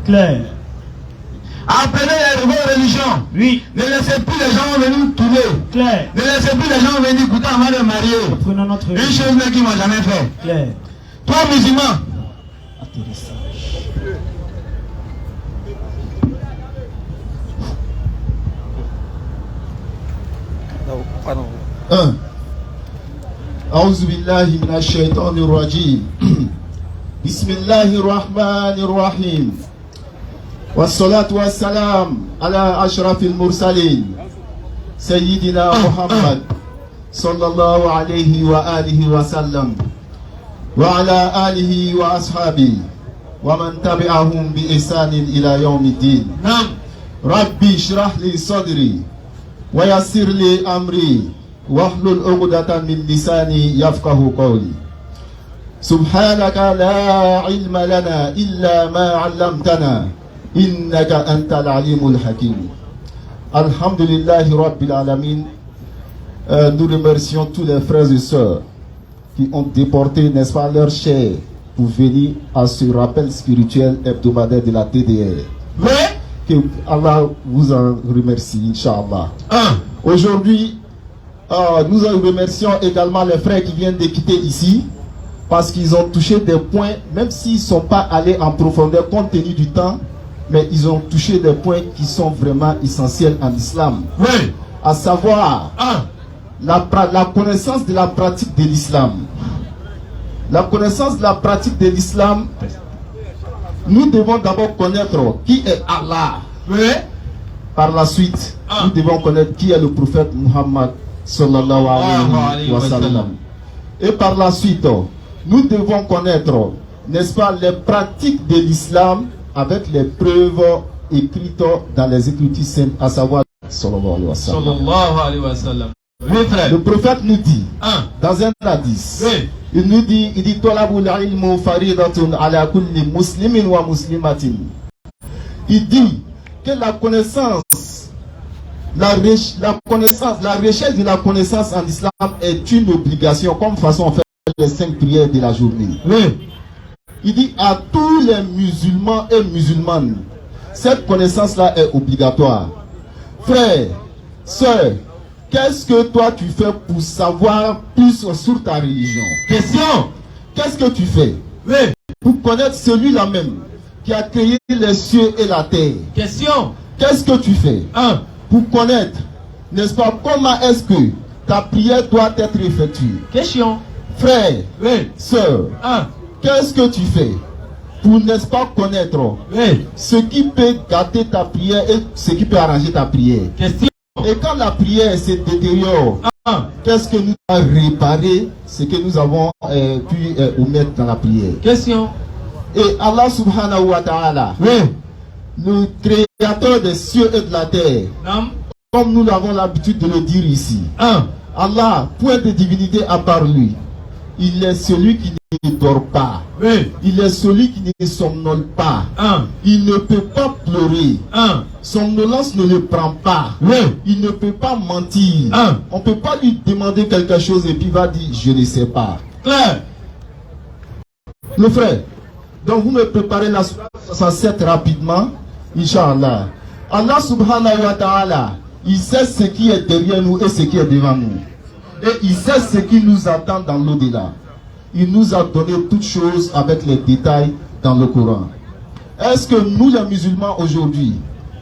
Clair. Apprenez les nouvelles religions. Oui. Ne laissez plus les gens venir tourner. Clair. Ne laissez plus les gens venir écouter avant de marier. Prenons notre Une chose là qu'ils n'ont jamais fait. Clair. Toi, musulman. Atterrissage. Pardon. 1. أعوذ بالله من الشيطان الرجيم بسم الله الرحمن الرحيم والصلاة والسلام على أشرف المرسلين سيدنا محمد صلى الله عليه وآله وسلم وعلى آله وأصحابه ومن تبعهم بإحسان إلى يوم الدين. نعم. ربي اشرح لي صدري ويسر لي أمري واحلل عقدة من لساني يفقه قولي. سبحانك لا علم لنا إلا ما علمتنا إنك أنت العليم الحكيم. الحمد لله رب العالمين. Nous remercions tous les frères et sœurs qui ont déporté, n'est-ce pas, leur chair pour venir à ce rappel spirituel hebdomadaire de la TDR. Oui. Que Allah vous en remercie, Inch'Allah. Aujourd'hui, nous remercions également les frères qui viennent de quitter ici parce qu'ils ont touché des points, même s'ils ne sont pas allés en profondeur compte tenu du temps, mais ils ont touché des points qui sont vraiment essentiels en islam. Oui. À savoir, la connaissance de la pratique de l'islam. La connaissance de la pratique de l'islam, nous devons d'abord connaître qui est Allah. Oui. Par la suite, nous devons connaître qui est le prophète Muhammad sallallahu alayhi wa sallam. Et par la suite, nous devons connaître, n'est-ce pas, les pratiques de l'islam avec les preuves écrites dans les Écritures saintes, à savoir sallallahu alayhi wa sallam. Sallallahu alayhi wa sallam. Oui, frère. Le prophète nous dit, dans un hadith, il nous dit, Talabul ilmu faridatun ala kulli muslimin wa muslimatin. Il dit que la connaissance, la recherche de la connaissance en islam est une obligation, comme façon on fait les 5 prières de la journée. Oui. Il dit à tous les musulmans et musulmanes, cette connaissance-là est obligatoire. Frère, sœur, qu'est-ce que toi tu fais pour savoir plus sur ta religion? Question. Qu'est-ce que tu fais? Oui. Pour connaître celui-là même qui a créé les cieux et la terre. Question. Qu'est-ce que tu fais? Pour connaître, n'est-ce pas, comment est-ce que ta prière doit être effectuée? Question. Frère, oui. Sœur, qu'est-ce que tu fais pour, n'est-ce pas, connaître ce qui peut gâter ta prière et ce qui peut arranger ta prière? Question. Et quand la prière se détériore, qu'est-ce que nous avons réparé, ce que nous avons pu omettre dans la prière? Question. Et Allah subhanahu wa ta'ala, le créateur des cieux et de la terre, comme nous avons l'habitude de le dire ici, Allah, point de divinité à part lui. Il est celui qui ne dort pas. Il est celui qui ne somnole pas. Il ne peut pas pleurer. Somnolence ne le prend pas. Il ne peut pas mentir. On ne peut pas lui demander quelque chose et puis il va dire je ne sais pas. Le frère, donc vous me préparez la 67 rapidement, Inch'Allah. Allah subhanahu wa ta'ala, il sait ce qui est derrière nous et ce qui est devant nous. Et il sait ce qui nous attend dans l'au-delà. Il nous a donné toutes choses avec les détails dans le Coran. Est-ce que nous les musulmans aujourd'hui,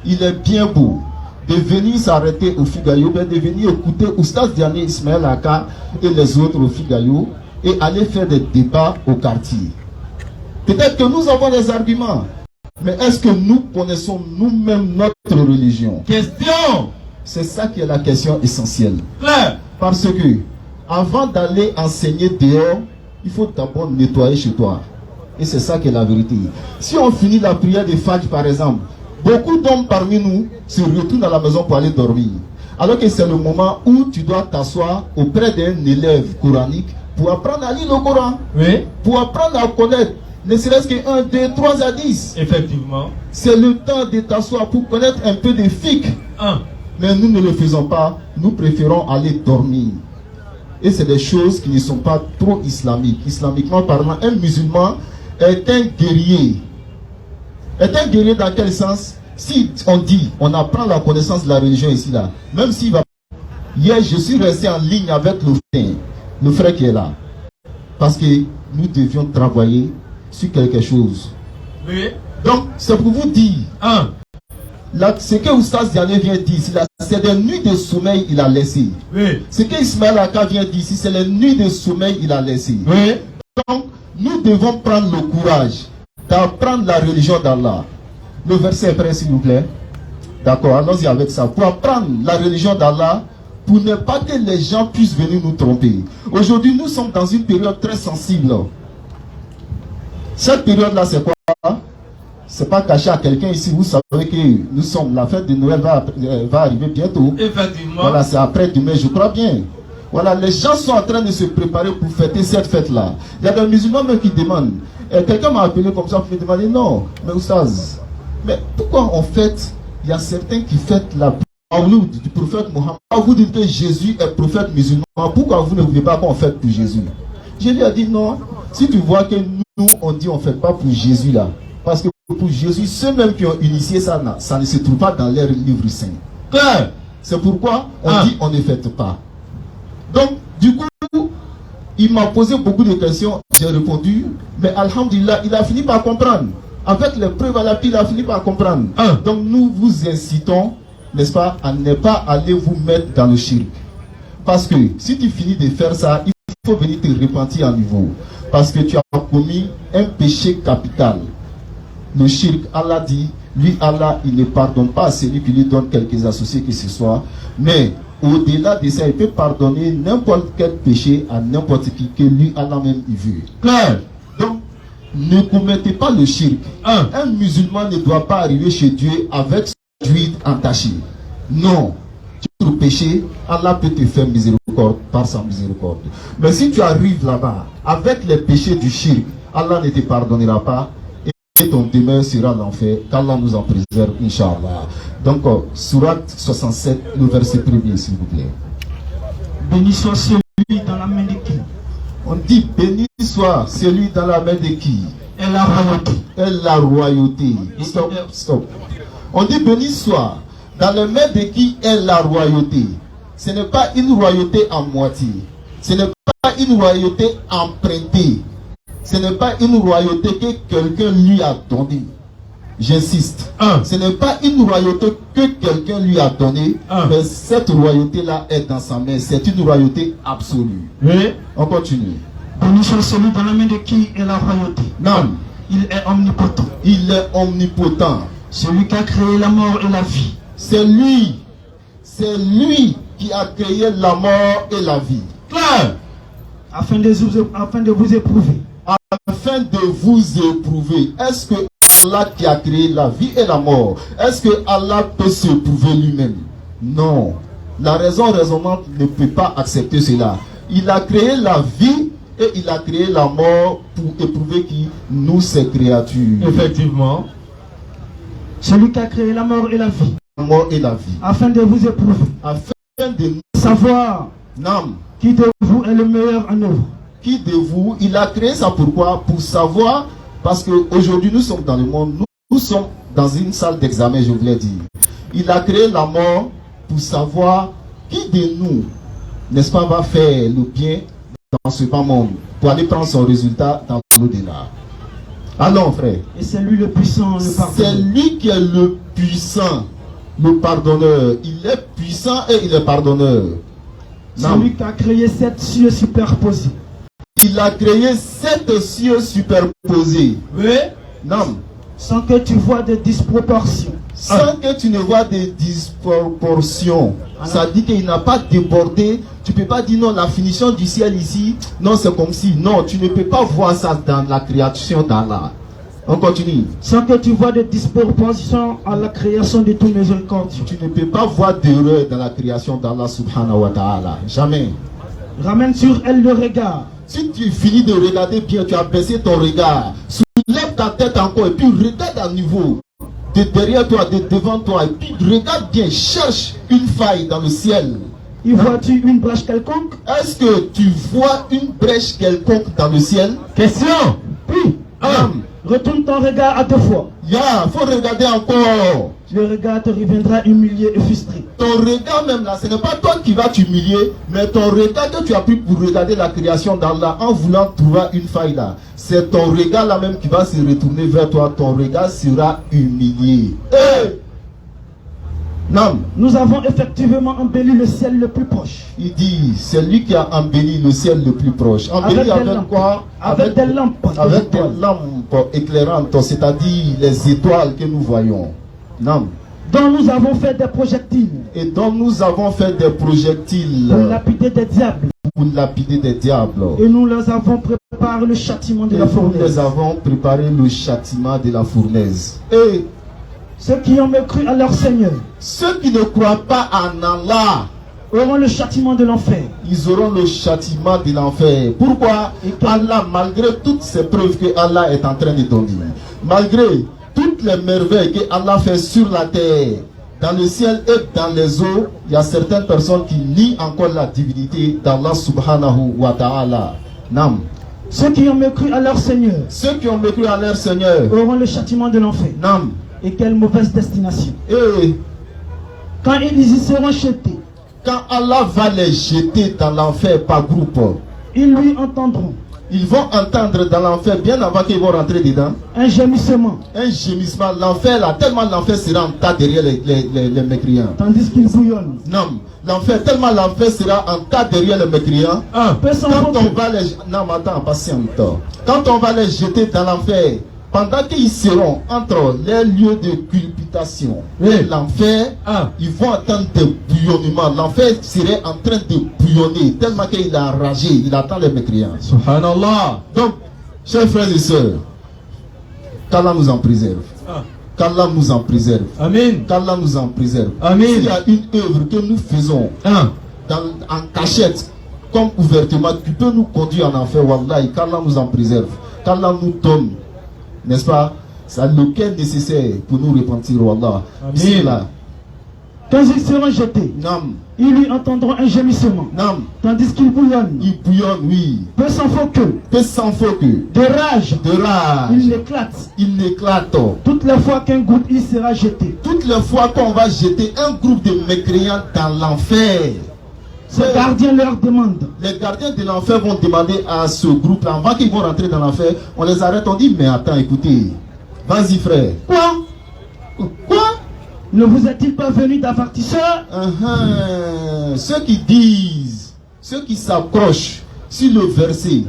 il est bien beau de venir s'arrêter au Figayo, de venir écouter Oustaz Diané Ismaël Aka et les autres au Figayo et aller faire des débats au quartier? Peut-être que nous avons des arguments, mais est-ce que nous connaissons nous-mêmes notre religion? Question. C'est ça qui est la question essentielle. Claire. Parce que avant d'aller enseigner dehors, il faut d'abord nettoyer chez toi. Et c'est ça qui est la vérité. Si on finit la prière de Fajr par exemple, beaucoup d'hommes parmi nous se retrouvent dans la maison pour aller dormir. Alors que c'est le moment où tu dois t'asseoir auprès d'un élève coranique pour apprendre à lire le Coran. Pour apprendre à connaître, ne serait-ce que 1, 2, 3 à 10. Effectivement. C'est le temps de t'asseoir pour connaître un peu de fiqh. Mais nous ne le faisons pas. Nous préférons aller dormir. Et c'est des choses qui ne sont pas trop islamiques. Islamiquement parlant, un musulman est un guerrier. Est un guerrier dans quel sens? Si on dit, on apprend la connaissance de la religion ici, là, même s'il va... Hier, je suis resté en ligne avec le frère qui est là. Parce que nous devions travailler sur quelque chose. Oui. Donc, c'est pour vous dire, ce que Oustaz Diané vient dire ici, c'est des nuits de sommeil qu'il a laissé. Oui. Ce que Ismaël Aka vient dire ici, c'est les nuits de sommeil qu'il a laissé. Oui. Donc, nous devons prendre le courage d'apprendre la religion d'Allah. Le verset est prêt, s'il vous plaît. D'accord, allons-y avec ça. Pour apprendre la religion d'Allah, pour ne pas que les gens puissent venir nous tromper. Aujourd'hui, nous sommes dans une période très sensible. Cette période-là, c'est quoi? C'est pas caché à quelqu'un ici. Vous savez que nous sommes, la fête de Noël va arriver bientôt. Effectivement. Voilà, c'est après demain, je crois bien. Voilà, les gens sont en train de se préparer pour fêter cette fête-là. Il y a des musulmans même qui demandent. Quelqu'un m'a appelé comme ça pour me demander, non, mais Oustaz, mais pourquoi on fête? Il y a certains qui fêtent la Mawlud du prophète Mohammed. Vous dites que Jésus est prophète musulman. Pourquoi vous ne voulez pas qu'on fête pour Jésus? Je lui ai dit non. Si tu vois que nous, on dit on ne fête pas pour Jésus là. Parce que pour Jésus, ceux-mêmes qui ont initié ça, ça ne se trouve pas dans leur livre saint. Claire. C'est pourquoi on dit on ne fête pas. Donc, du coup, il m'a posé beaucoup de questions. J'ai répondu. Mais alhamdulillah, il a fini par comprendre. Avec les preuves à l'appui, il a fini par comprendre. Donc nous vous incitons, n'est-ce pas, à ne pas aller vous mettre dans le shirk. Parce que si tu finis de faire ça, il faut venir te repentir à nouveau. Parce que tu as commis un péché capital. Le shirk, Allah dit, lui Allah, il ne pardonne pas à celui qui lui donne quelques associés que ce soit. Mais au-delà de ça, il peut pardonner n'importe quel péché à n'importe qui que lui Allah même il veut. Claire. Donc, ne commettez pas le shirk. Un musulman ne doit pas arriver chez Dieu avec son huile entachée. Non. Tout péché, Allah peut te faire miséricorde par sa miséricorde. Mais si tu arrives là-bas avec les péchés du shirk, Allah ne te pardonnera pas et ton demeure sera l'enfer. Qu'Allah nous en préserve, Inch'Allah. Donc, Surat 67, le verset 1er, s'il vous plaît. Béni soit celui dans la main de qui? On dit béni soit celui dans la main de qui? Et la royauté. Et la royauté. Stop, stop. On dit béni soit dans les mains de qui est la royauté. Ce n'est pas une royauté en moitié. Ce n'est pas une royauté empruntée. Ce n'est pas une royauté que quelqu'un lui a donnée. J'insiste. Ce n'est pas une royauté que quelqu'un lui a donnée. Mais cette royauté-là est dans sa main. C'est une royauté absolue. Oui. On continue. Béni soit celui dans la main de qui est la royauté. Non. Il est omnipotent. Il est omnipotent. Celui qui a créé la mort et la vie. C'est lui qui a créé la mort et la vie. Claire. Afin de vous éprouver. Afin de vous éprouver. Est-ce que Allah qui a créé la vie et la mort, est-ce que Allah peut s'éprouver lui-même? Non. La raison raisonnable ne peut pas accepter cela. Il a créé la vie et il a créé la mort pour éprouver qui? Nous, ses créatures. Effectivement. Celui qui a créé la mort et la vie. La mort et la vie. Afin de vous éprouver. Afin de savoir non. Qui de vous est le meilleur en œuvre. Qui de vous? Il a créé ça pourquoi? Pour savoir, parce qu'aujourd'hui nous sommes dans le monde, nous sommes dans une salle d'examen, je voulais dire. Il a créé la mort pour savoir qui de nous, n'est-ce pas, va faire le bien dans ce bas monde, pour aller prendre son résultat dans l'au-delà. Allons, frère. Et c'est lui le puissant, le pardonneur. C'est lui qui est le puissant, le pardonneur. Il est puissant et il est pardonneur. C'est lui qui a créé 7 cieux superposés. Il a créé 7 cieux superposés. Oui. Non. Sans que tu vois des disproportions. Sans que tu ne vois des disproportions. Ça dit qu'il n'a pas débordé. Tu ne peux pas dire non, la finition du ciel ici, non, c'est comme si. Non, tu ne peux pas voir ça dans la création d'Allah. On continue. Sans que tu vois des disproportions à la création de tous miséricordieux. Tu ne peux pas voir d'erreur dans la création d'Allah subhanahu wa ta'ala. Jamais. Ramène sur elle le regard. Si tu finis de regarder bien, tu as baissé ton regard. Soulève ta tête encore et puis regarde à nouveau. De derrière toi, de devant toi. Et puis regarde bien, cherche une faille dans le ciel. Y vois-tu une brèche quelconque? Est-ce que tu vois une brèche quelconque dans le ciel? Question. Oui. Retourne ton regard à 2 fois. Ya, faut regarder encore. Le regard te reviendra humilié et frustré. Ton regard même là, ce n'est pas toi qui vas t'humilier, mais ton regard que tu as pris pour regarder la création d'Allah en voulant trouver une faille là, c'est ton regard là même qui va se retourner vers toi. Ton regard sera humilié. Non. Nous avons effectivement embelli le ciel le plus proche. Il dit, c'est lui qui a embelli le ciel le plus proche. Embelli avec quoi? Avec des lampes. Avec des lampes éclairantes, c'est-à-dire les étoiles que nous voyons. Non. Dont nous avons fait des projectiles. Et dont nous avons fait des projectiles. Pour lapider des diables. Pour lapider des diables. Et nous leur avons préparé le châtiment de la fournaise. Nous les avons préparé le châtiment de la fournaise. Et ceux qui ont mécru à leur Seigneur, ceux qui ne croient pas en Allah, auront le châtiment de l'enfer. Ils auront le châtiment de l'enfer. Pourquoi? Allah, malgré toutes ces preuves que Allah est en train de donner, malgré toutes les merveilles que Allah fait sur la terre, dans le ciel et dans les eaux, il y a certaines personnes qui nient encore la divinité d'Allah subhanahu wa ta'ala. Nam. Ceux qui ont mécru à leur Seigneur, ceux qui ont mécru à leur Seigneur, auront le châtiment de l'enfer. Nam. Et quelle mauvaise destination. Et quand ils y seront jetés, quand Allah va les jeter dans l'enfer par groupe, ils lui entendront. Ils vont entendre dans l'enfer, bien avant qu'ils vont rentrer dedans, un gémissement. Un gémissement. L'enfer là, tellement l'enfer sera en tas derrière les mécréants. Tandis qu'ils bouillonnent. Non, l'enfer, tellement l'enfer sera en tas derrière les mécréants. Quand on va les... Non, mais attends, patiente. Quand on va les jeter dans l'enfer, pendant qu'ils seront entre les lieux de culpitation et l'enfer, ils vont attendre des bouillonnements. L'enfer serait en train de bouillonner tellement qu'il est enragé, il attend les mécréants. Subhanallah. Donc, chers frères et sœurs, qu'Allah nous en préserve. Qu'Allah nous en préserve. Amen. Qu'Allah nous en préserve. Amen. S'il y a une œuvre que nous faisons en cachette, comme ouvertement, tu peux nous conduire en enfer, Wallahi, qu'Allah nous en préserve. Qu'Allah nous donne, n'est-ce pas, ça le cœur nécessaire pour nous repentir, Wallah. Amen. Quand ils seront jetés, ils lui entendront un gémissement. Tandis qu'ils bouillonnent. Ils bouillonnent, oui. Peu s'en faut que. Peu s'en faut que. De rage. De rage. Il éclate. Il éclate. Toutes les fois qu'un groupe il sera jeté. Toutes les fois qu'on va jeter un groupe de mécréants dans l'enfer. Les gardiens leur demandent. Les gardiens de l'enfer vont demander à ce groupe-là, avant qu'ils vont rentrer dans l'enfer, on les arrête, on dit, mais attends, écoutez, vas-y frère. Quoi? Ne vous est-il pas venu d'avertisseurs? Ceux qui disent, ceux qui s'accrochent sur le verset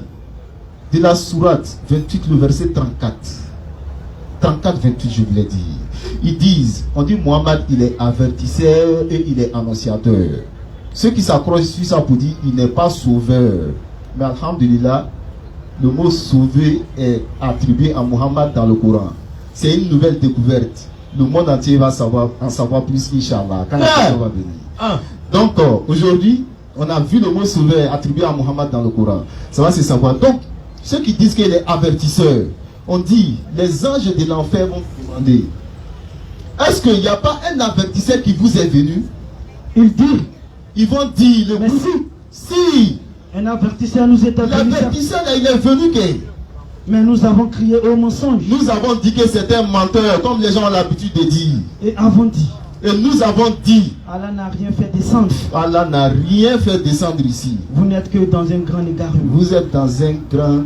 de la sourate 28, le verset 34. 34, 28, je vous l'ai dit. Ils disent, on dit Mohammed, il est avertisseur et il est annonciateur. Ceux qui s'accrochent sur ça pour dire il n'est pas sauveur. Mais alhamdulillah, le mot sauver est attribué à Muhammad dans le Coran. C'est une nouvelle découverte. Le monde entier va en savoir plus, Inch'Allah, quand la question va venir. Donc aujourd'hui, on a vu le mot sauveur attribué à Muhammad dans le Coran. Ça va se savoir. Donc, ceux qui disent qu'il est avertisseur, on dit, les anges de l'enfer vont vous demander, est-ce qu'il n'y a pas un avertisseur qui vous est venu? Il dit, ils vont dire, le mais si un avertisseur nous est venu. L'avertisseur il est venu que. Mais nous avons crié au mensonge. Nous avons dit que c'était un menteur, comme les gens ont l'habitude de dire. Et avons dit. Et nous avons dit. Allah n'a rien fait descendre. Allah n'a rien fait descendre ici. Vous n'êtes que dans un grand égarement. Vous êtes dans un grand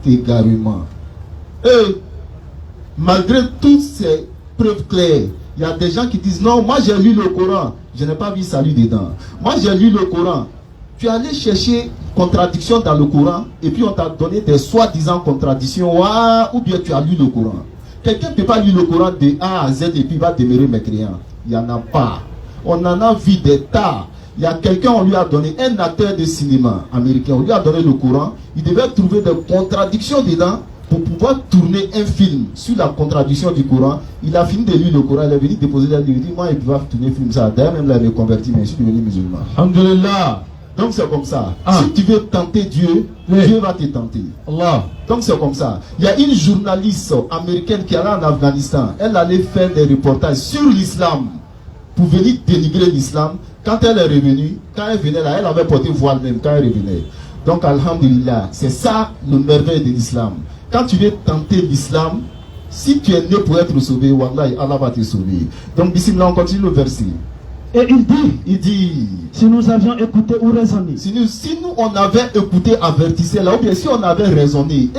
égarement. Et malgré toutes ces preuves claires, il y a des gens qui disent non, moi j'ai lu le Coran, je n'ai pas vu salut dedans. Moi j'ai lu le Coran. Tu es allé chercher contradiction dans le Coran et puis on t'a donné des soi-disant contradictions, ou bien tu as lu le Coran. Quelqu'un ne peut pas lire le Coran de A à Z et puis va demeurer mécréant. Il n'y en a pas. On en a vu des tas. Il y a quelqu'un, on lui a donné, un acteur de cinéma américain, on lui a donné le Coran. Il devait trouver des contradictions dedans pour pouvoir tourner un film sur la contradiction du Coran. Il a fini de lire le Coran, il est venu déposer la livre. Il dit, moi, il va tourner un film ça. D'ailleurs, même là, il est converti, mais je suis devenu musulman. Alhamdulillah. Donc c'est comme ça. Si tu veux tenter Dieu, Dieu va te tenter. Allah. Donc c'est comme ça. Il y a une journaliste américaine qui allait en Afghanistan. Elle allait faire des reportages sur l'islam pour venir dénigrer l'islam. Quand elle est revenue, quand elle venait là, elle avait porté voile même quand elle revenait. Donc alhamdulillah, c'est ça le merveille de l'islam. Quand tu veux tenter l'islam, Si tu es né pour être sauvé, Wallahi, Allah va te sauver. Donc, bismillah, on continue le verset. Et il dit, si nous avions écouté ou raisonné, si nous on avait écouté, avertissé là, ou bien si on avait raisonné,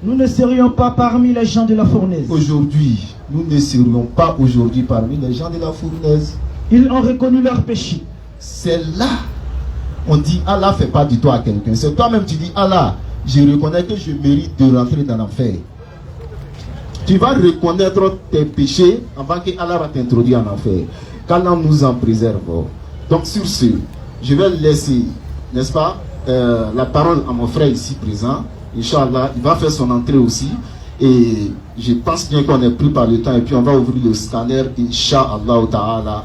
nous ne serions pas parmi les gens de la fournaise. Aujourd'hui, nous ne serions pas aujourd'hui parmi les gens de la fournaise. Ils ont reconnu leur péché. C'est là, on dit, Allah fait pas du tout à quelqu'un. C'est toi-même, tu dis, Allah, je reconnais que je mérite de rentrer dans l'enfer. Tu vas reconnaître tes péchés avant que Allah va t'introduire en enfer. Qu'Allah nous en préserve. Donc sur ce, je vais laisser, n'est-ce pas, la parole à mon frère ici présent. Inch'Allah, il va faire son entrée aussi. Et je pense bien qu'on est pris par le temps. Et puis on va ouvrir le scanner, Inch'Allah ta'ala.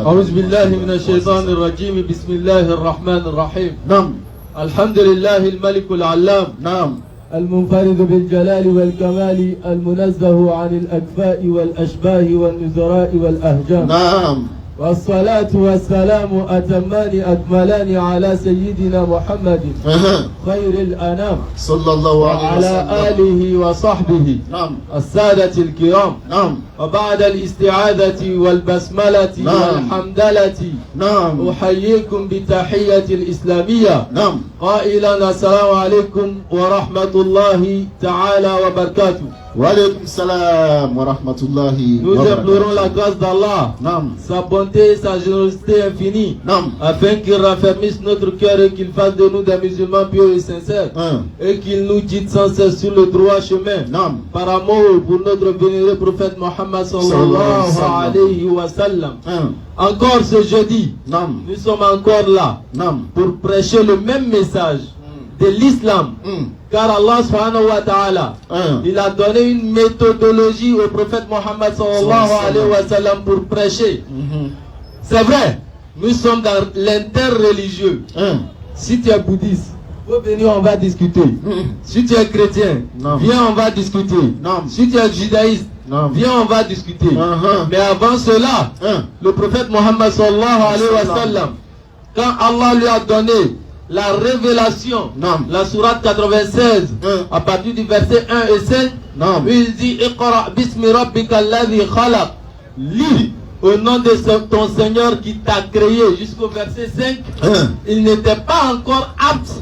A'udhu billahi minash shaitanir rajim. Bismillahir rahmanir rahim. Naam. Alhamdulillahil malikul allam. Naam. المنفرد بالجلال والكمال المنزه عن الأكفاء والأشباه والنذراء والأهجام. نعم. والصلاة والسلام أتمان أكملان على سيدنا محمد خير الأنام صلى الله عليه وسلم وعلى آله وصحبه نعم السادة الكرام. نعم. وبعد الاستعاذة والبسملة والحمدلة نعم أحييكم بتحية الإسلامية نعم قائلا السلام عليكم ورحمة الله تعالى وبركاته. وعليكم السلام ورحمة الله Nous implorons la grâce d'Allah, sa bonté et sa générosité infinie, afin qu'il raffermisse notre cœur et qu'il fasse de nous des musulmans pieux et sincères, et qu'il nous guide sans cesse sur le droit chemin, par amour pour notre vénéré prophète Mohammed sallallahu alayhi wa sallam. Encore ce jeudi, nous sommes encore là pour prêcher le même message de l'islam. Car Allah subhanahu wa ta'ala, il a donné une méthodologie au prophète Mohammed sallallahu alayhi wa sallam pour prêcher. C'est vrai, nous sommes dans l'interreligieux. Si tu es bouddhiste, faut venir, on va discuter. Si tu es chrétien, viens, on va discuter. Si tu es judaïste, viens, on va discuter. Mais avant cela, le prophète Mohammed sallallahu alayhi wa sallam, quand Allah lui a donné la révélation, la sourate 96, à partir du verset 1 et 5, il dit Iqra bismi rabbika alladhi khalaq. Lis au nom de ton Seigneur qui t'a créé, jusqu'au verset 5. Il n'était pas encore apte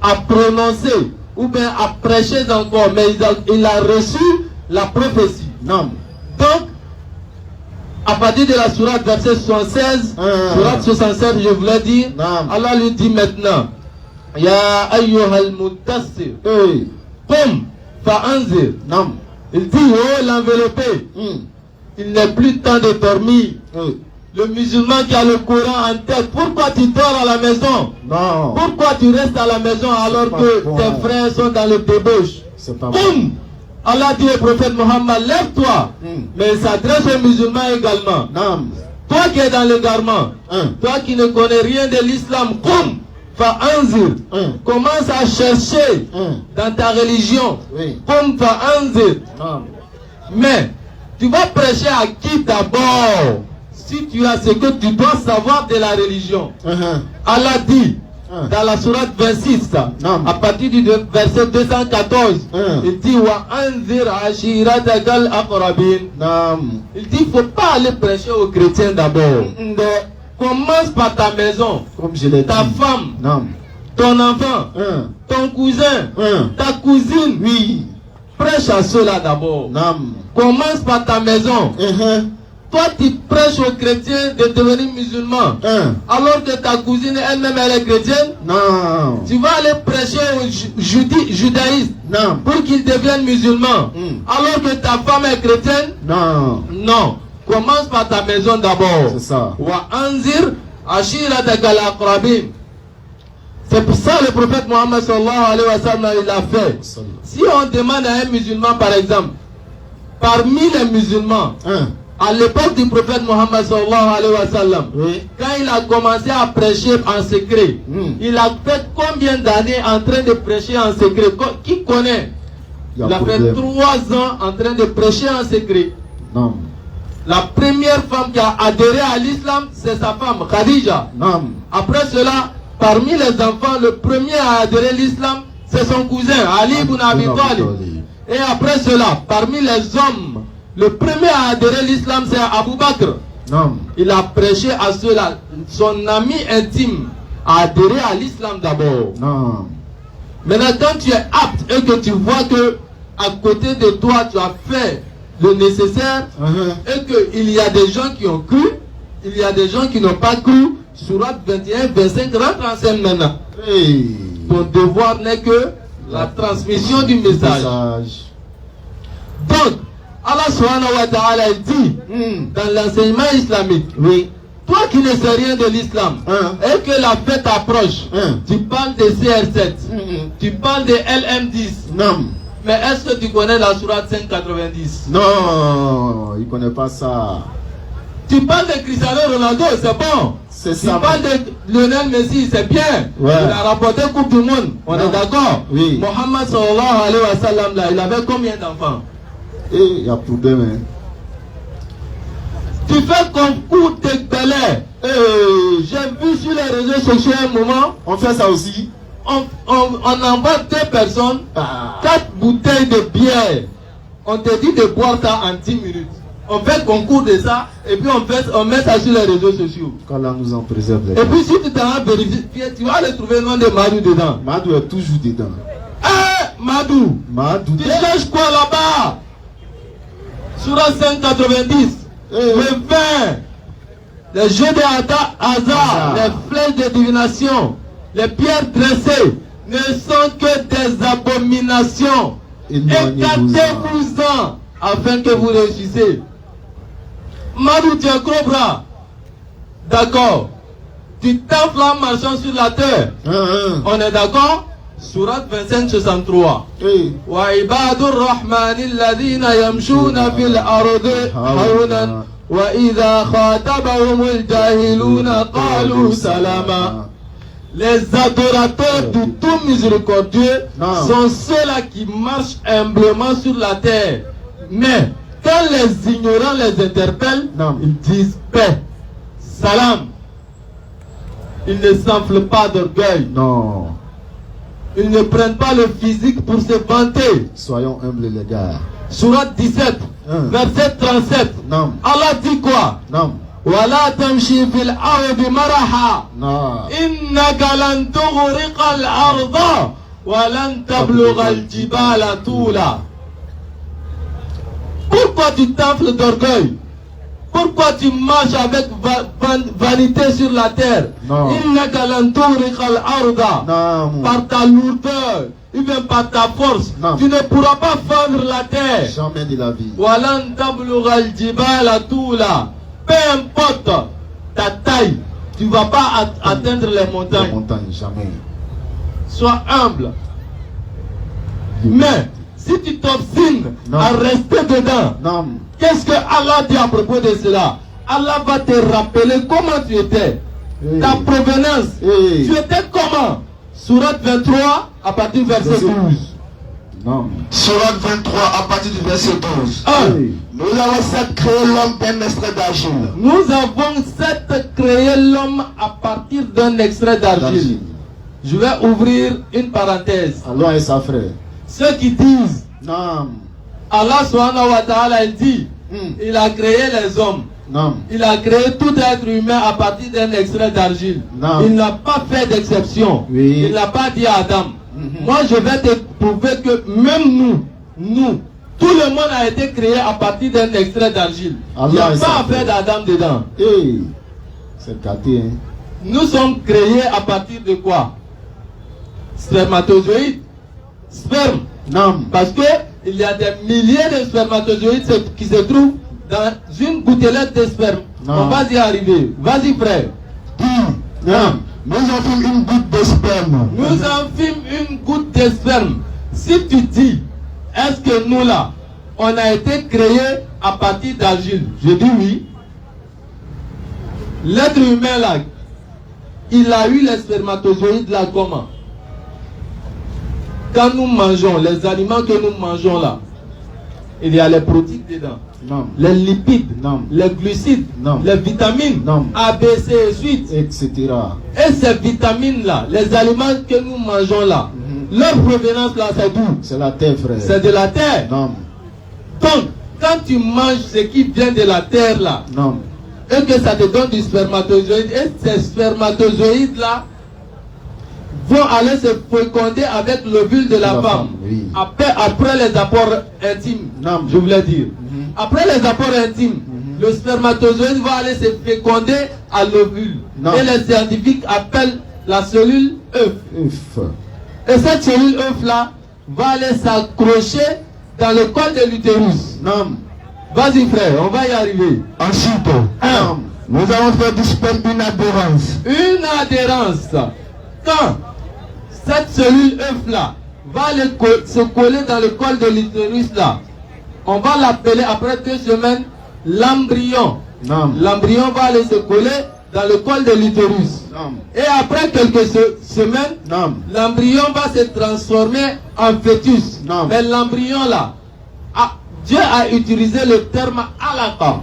à prononcer ou bien à prêcher encore, mais il a reçu la prophétie. Donc, à partir de la sourate verset 76, sourate 67, je voulais dire, Allah lui dit maintenant, Ya ayyuhal mudassir, qum fa'anzir. Il dit, oh l'enveloppé, il n'est plus temps de dormir. Le musulman qui a le Coran en tête, pourquoi tu dors à la maison? Pourquoi tu restes à la maison alors que tes frères sont dans le débauche? Qum. Allah dit au prophète Mohammed, lève-toi. Mais il s'adresse aux musulmans également. Toi qui es dans l'égarement, toi qui ne connais rien de l'islam, commence à chercher dans ta religion. Mais tu vas prêcher à qui d'abord? Si tu as ce que tu dois savoir de la religion. Allah dit dans la sourate 26, à partir du verset 214, il dit Wa anzir ashiratakal aqrabin. Il dit il ne faut pas aller prêcher aux chrétiens d'abord. Commence par ta maison, ta femme, ton enfant, ton cousin, ta cousine. Prêche à ceux-là d'abord. Commence par ta maison. Toi, tu prêches aux chrétiens de devenir musulmans. Alors que ta cousine elle-même, elle est chrétienne. Tu vas aller prêcher aux judaïstes pour qu'ils deviennent musulmans. Alors que ta femme est chrétienne. Non. Commence par ta maison d'abord. C'est ça. Wa anzir ashiratakal aqrabin. C'est pour ça que le prophète Mohammed sallallahu alayhi wa sallam il a fait. Si on demande à un musulman par exemple, parmi les musulmans, à l'époque du prophète Mohammed sallallahu alayhi wa sallam, quand il a commencé à prêcher en secret, il a fait combien d'années en train de prêcher en secret? Qui connaît? Il a fait 3 ans en train de prêcher en secret. La première femme qui a adhéré à l'islam, c'est sa femme, Khadija. Après cela, parmi les enfants, le premier à adhérer à l'islam, c'est son cousin, Ali ibn Abi Talib. Et après cela, parmi les hommes, le premier à adhérer à l'islam, c'est Abu Bakr. Non. Il a prêché à ceux-là. Son ami intime a adhéré à l'islam d'abord. Non. Maintenant, quand tu es apte et que tu vois que à côté de toi, tu as fait le nécessaire et qu'il y a des gens qui ont cru, il y a des gens qui n'ont pas cru, Sourate 21, 25 rentre en scène maintenant. Hey. Ton devoir n'est que la transmission du message. Donc, Allah subhanahu wa ta'ala dit dans l'enseignement islamique, oui, toi qui ne sais rien de l'islam et que la fête approche, tu parles de CR7, tu parles de LM10. Non. Mais est-ce que tu connais la sourate 590? Non, il ne connaît pas ça. Tu parles de Cristiano Ronaldo, c'est bon. C'est tu ça. parles de Lionel Messi, c'est bien. Ouais. Il a rapporté Coupe du Monde, on est d'accord. Oui. Mohammed sallallahu alayhi wa sallam, là, il avait combien d'enfants? Et il y a problème. Hein. Tu fais concours de Belay. J'ai vu sur les réseaux sociaux un moment. On fait ça aussi. On envoie 2 personnes, 4 bouteilles de bière. On te dit de boire ça en 10 minutes. On fait concours de ça et puis on met ça sur les réseaux sociaux. Qu'Allah nous en préserve. Et puis si tu t'en as vérifié, tu vas le trouver le nom de Madou dedans. Madou est toujours dedans. Madou. Madou. Tu cherches quoi là-bas? Surah 590. Le vin. Les jeux de hasard. Les flèches de divination. Les pierres dressées ne sont que des abominations. Écartez-vous-en afin que vous réussissez. Madou, tu es cobra. D'accord. Tu t'enflammes marchant sur la terre. On est d'accord? Sourate 25, 63. Wa ibadur rahmani alladhina yamshuna fil ardi hawnan wa idha khatabahumul jahiluna qalu salama. Les adorateurs du tout miséricordieux sont ceux-là qui marchent humblement sur la terre. Mais quand les ignorants les interpellent, ils disent paix, salam. Ils ne s'enflent pas d'orgueil. Non. Ils ne prennent pas le physique pour se vanter. Soyons humbles les gars. Sourate 17, verset 37. Non. Allah dit quoi? Non. ولا تمشي في الأرض مرحا إنك لن تغرق الأرض ولن تبلغ الجبال طولا. Pourquoi tu t'enfles d'orgueil? Pourquoi tu marches avec vanité sur la terre? إنك لن تغرق الأرض. Par ta lourdeur, ou bien par ta force, tu ne pourras pas fendre la terre. Jamais de la vie. ولن تبلغ الجبال طولا. Peu importe ta taille, tu ne vas pas atteindre les montagnes. Les montagnes, jamais. Sois humble. Mais si tu t'obstines à rester dedans, qu'est-ce que Allah dit à propos de cela? Allah va te rappeler comment tu étais. Ta provenance. Tu étais comment? Sourate 23 à partir du verset 12. Sourate 23 à partir du verset 12. Nous avons certes créé l'homme d'un extrait d'argile. Nous avons certes créé l'homme à partir d'un extrait d'argile. Je vais ouvrir une parenthèse. Allah et sa frère. Ceux qui disent Allah subhanahu wa ta'ala dit il a créé les hommes. Il a créé tout être humain à partir d'un extrait d'argile. Il n'a pas fait d'exception. Il n'a pas dit à Adam. Moi je vais te prouver que même nous, tout le monde a été créé à partir d'un extrait d'argile. Il n'y a pas affaire d'Adam dedans. C'est gâté, hein. Nous sommes créés à partir de quoi? Spermatozoïdes. Sperme. Parce que il y a des milliers de spermatozoïdes qui se trouvent dans une gouttelette de sperme. On va y arriver. Vas-y frère. Nous enfilons une goutte de sperme. Nous enfilons une goutte de sperme. Si tu dis, est-ce que nous là, on a été créés à partir d'argile? Je dis oui. L'être humain là, il a eu les spermatozoïdes là comment? Quand nous mangeons, les aliments que nous mangeons là, il y a les protéines dedans. Les lipides, les glucides, les vitamines, A, B, C et suite, etc. Et ces vitamines là, les aliments que nous mangeons là, leur provenance là, c'est d'où? C'est la terre, frère. C'est de la terre. Non. Donc, quand tu manges ce qui vient de la terre là, non. Et que ça te donne du spermatozoïde, et ces spermatozoïdes là vont aller se féconder avec l'ovule de la femme. Oui. Après les apports intimes, je voulais dire. Après les apports intimes, le spermatozoïde va aller se féconder à l'ovule. Et les scientifiques appellent la cellule œuf. Et cette cellule œuf là va aller s'accrocher dans le col de l'utérus. Vas-y frère, on va y arriver. Ensuite, nous allons faire du sperme une adhérence. Une adhérence. Quand cette cellule œuf là va aller se coller dans le col de l'utérus là, on va l'appeler après 2 semaines l'embryon. L'embryon va aller se coller dans le col de l'utérus. Et après quelques semaines, l'embryon va se transformer en fœtus. Mais l'embryon là, Dieu a utilisé le terme alaka.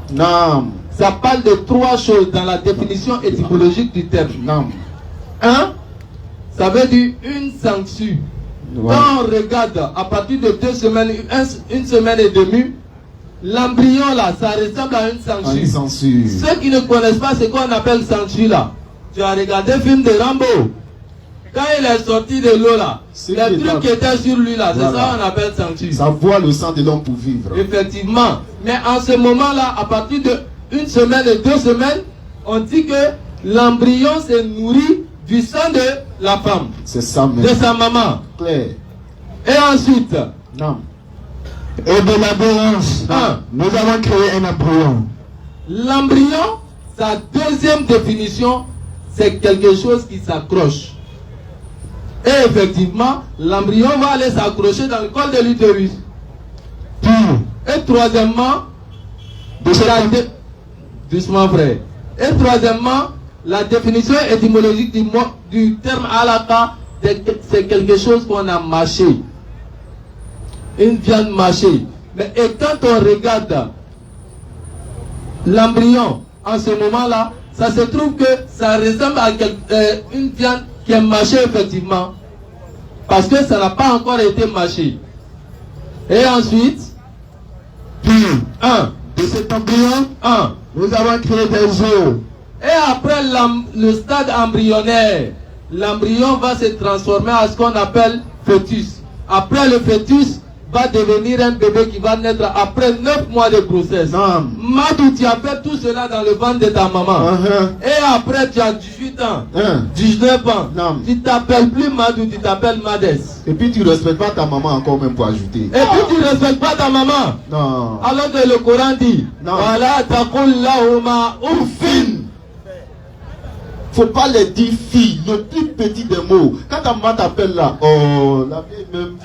Ça parle de 3 choses dans la définition étymologique du terme. 1, ça veut dire une sangsue. Quand on regarde à partir de 2 semaines, une semaine et demie, l'embryon là, ça ressemble à une sangsue. Ceux qui ne connaissent pas ce qu'on appelle sangsue là, tu as regardé le film de Rambo. Quand il est sorti de l'eau là, les trucs qui étaient sur lui là, c'est ça qu'on appelle sangsue. Ça boit le sang de l'homme pour vivre. Effectivement. Mais en ce moment là, à partir de 1 semaine et 2 semaines, on dit que l'embryon se nourrit du sang de la femme. C'est ça même. De sa maman. Claire. Et ensuite, et de l'adhérence, nous avons créé un embryon. L'embryon, sa deuxième définition, c'est quelque chose qui s'accroche. Et effectivement, l'embryon va aller s'accrocher dans le col de l'utérus. Et troisièmement, doucement frère. Et troisièmement, la définition étymologique du terme alaka, c'est quelque chose qu'on a mâché. Une viande mâchée. Mais et quand on regarde l'embryon en ce moment-là, ça se trouve que ça ressemble à une viande qui est mâchée effectivement. Parce que ça n'a pas encore été mâché. Et ensuite, de cet embryon, nous avons créé des os. Et après le stade embryonnaire, l'embryon va se transformer à ce qu'on appelle fœtus. Après le fœtus, va devenir un bébé qui va naître après 9 mois de grossesse. Madou, tu as fait tout cela dans le ventre de ta maman. Et après, tu as 18 ans, 19 ans. Tu t'appelles plus Madou, tu t'appelles Madès. Et puis tu ne respectes pas ta maman encore même pour ajouter. Et puis tu ne respectes pas ta maman. Alors que le Coran dit, voilà, taqul lahuma uffin. Faut pas les dire filles, le plus petit des mots. Quand ta maman t'appelle là, la vieille même.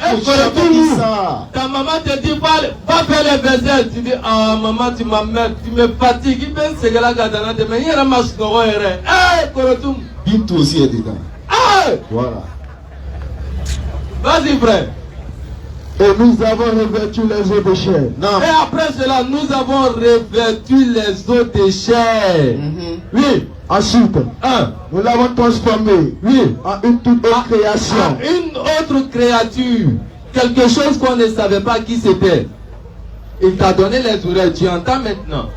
Ça. Ta maman te dit pas faire les vaisselles. Tu dis, maman, tu m'emmènes, tu me fatigues. Il pense que c'est la gadana de mais il y a un masque de roi. Korotum. Bintou aussi est dedans. Voilà. Vas-y, frère. Et nous avons revêtu les os de chair. Et après cela, nous avons revêtu les os de chair. Oui. Ensuite, nous l'avons transformé en une toute autre création. Une autre créature. Quelque chose qu'on ne savait pas qui c'était. Il t'a donné les oreilles, tu entends maintenant.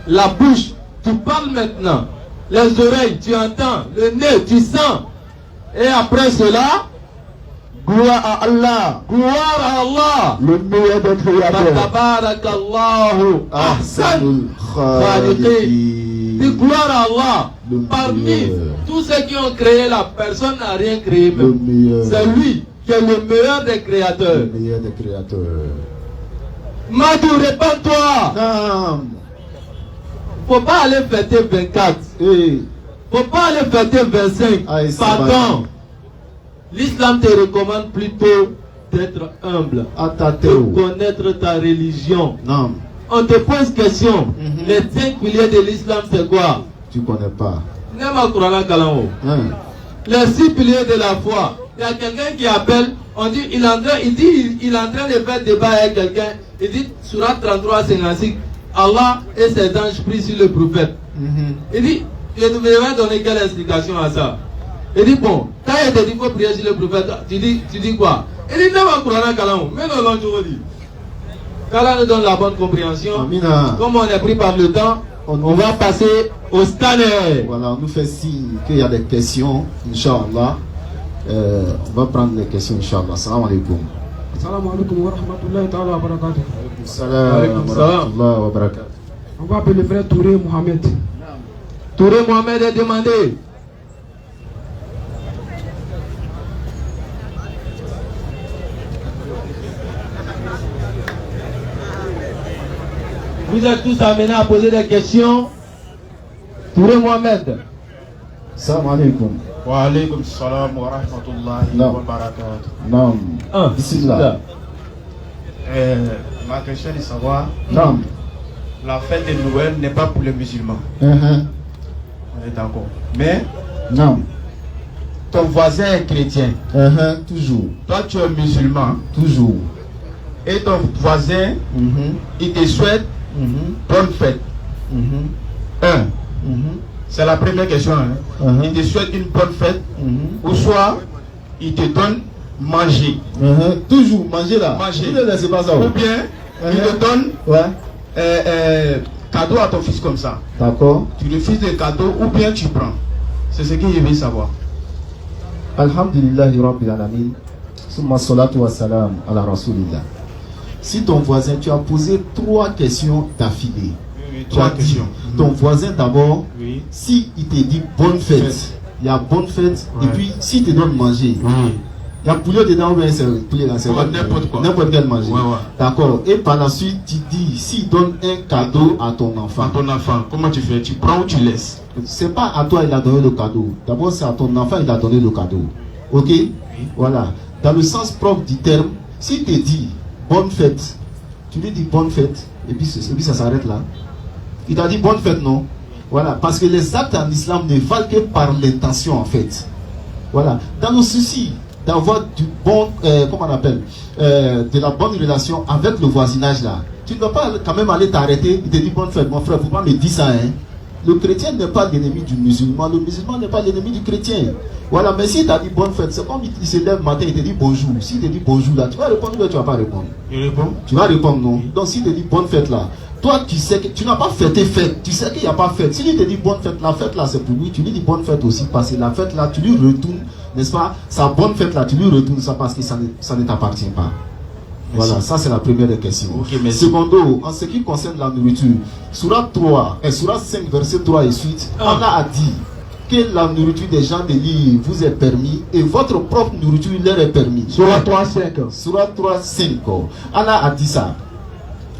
La bouche, tu parles maintenant. Les oreilles, tu entends. Le nez, tu sens. Et après cela, gloire à Allah. Gloire à Allah. Le meilleur des créateurs. Tabarakallahu ahsanul khaliqin. Dis gloire à Allah. Parmi tous ceux qui ont créé, la personne n'a rien créé même. C'est lui qui est le meilleur des créateurs. Le meilleur des créateurs. Madou, répands-toi. Faut pas aller fêter 24. Faut pas aller fêter 25. Pardon. L'islam te recommande plutôt d'être humble. De connaître ta religion. On te pose question. Les 5 piliers de l'islam, c'est quoi? Tu connais pas. Les 6 piliers de la foi. Il y a quelqu'un qui appelle, on dit, il est en train de faire débat avec quelqu'un. Il dit, Surat 33, 56, Allah et ses anges prient sur le prophète. Il dit, je ne vais pas donner quelle explication à ça. Il dit bon, quand il te dit qu'il faut prier sur le prophète, tu dis quoi? Il dit non, mais non, l'autre dit. Qu'Allah nous donne la bonne compréhension. Amina. Comme on est pris par le temps, on va passer au scanner. Voilà, on nous fait signe qu'il y a des questions, Inch'Allah. On va prendre les questions, Inch'Allah. Salam alaikum. Salam alaikum wa rahmatullahi ta'ala wa barakatuh. Salam wa rahmatullahi wa barakatuh. On va appeler le frère Touré Mohamed. Touré Mohamed est demandé. Vous êtes tous amenés à poser des questions. Touré Mohamed. Salam alaikum. Wa alaikum salam wa rahmatullahi wa barakatuh. Non. Bismillah. Ma question est de savoir. Non. La fête de Noël n'est pas pour les musulmans. On est d'accord. Mais. Non. Ton voisin est chrétien. Toujours. Toi tu es musulman. Toujours. Et ton voisin, il te souhaite bonne fête. C'est la première question. Il te souhaite une bonne fête. Ou soit il te donne manger. Toujours manger là. Manger. Ne laissez pas ça. Ou bien il te donne cadeau à ton fils comme ça. D'accord. Tu refuses le cadeau ou bien tu prends. C'est ce que je veux savoir. Alhamdulillahi Rabbil Alamin. Summa salatu wa salam ala Rasulillah. Si ton voisin, tu as posé 3 questions d'affilée. Oui, 3 questions. Ton voisin d'abord, si il te dit bonne fête, il y a bonne fête, et puis s'il te donne manger, il y a poulet dedans ou bien c'est poulet là, c'est n'importe quoi. N'importe quel manger. D'accord. Et par la suite, tu dis, s'il donne un cadeau à ton enfant. À ton enfant, comment tu fais? Tu prends ou tu laisses? C'est pas à toi il a donné le cadeau. D'abord c'est à ton enfant il a donné le cadeau. Ok? Voilà. Dans le sens propre du terme, s'il te dit bonne fête, tu lui dis bonne fête, et puis ça s'arrête là. Il t'a dit bonne fête, non? Voilà. Parce que les actes en islam ne valent que par l'intention en fait. Voilà. Dans le souci d'avoir du bon, comment on appelle, de la bonne relation avec le voisinage là, tu ne dois pas quand même aller t'arrêter, il te dit bonne fête, mon frère, faut pas me dire ça, hein. Le chrétien n'est pas l'ennemi du musulman, le musulman n'est pas l'ennemi du chrétien. Voilà, mais si tu as dit bonne fête, c'est comme il se lève le matin, il te dit bonjour. S'il te dit bonjour là, tu vas répondre ou tu ne vas pas répondre? Il répond. Tu vas répondre non. Donc s'il te dit bonne fête là, toi tu sais que tu n'as pas fêté fête, tu sais qu'il n'y a pas fête. S'il te dit bonne fête, la fête là c'est pour lui, tu lui dis bonne fête aussi parce que la fête là, tu lui retournes, n'est-ce pas? Sa bonne fête là, tu lui retournes ça parce que ça ne t'appartient pas. Merci. Voilà, ça c'est la première des questions. Okay, secondo, en ce qui concerne la nourriture, Surat 3 et Surat 5 verset 3 et suite, Allah a dit que la nourriture des gens de l'île vous est permis et votre propre nourriture leur est permis. Surat 3, 5. Surat 3, 5. Allah a dit ça.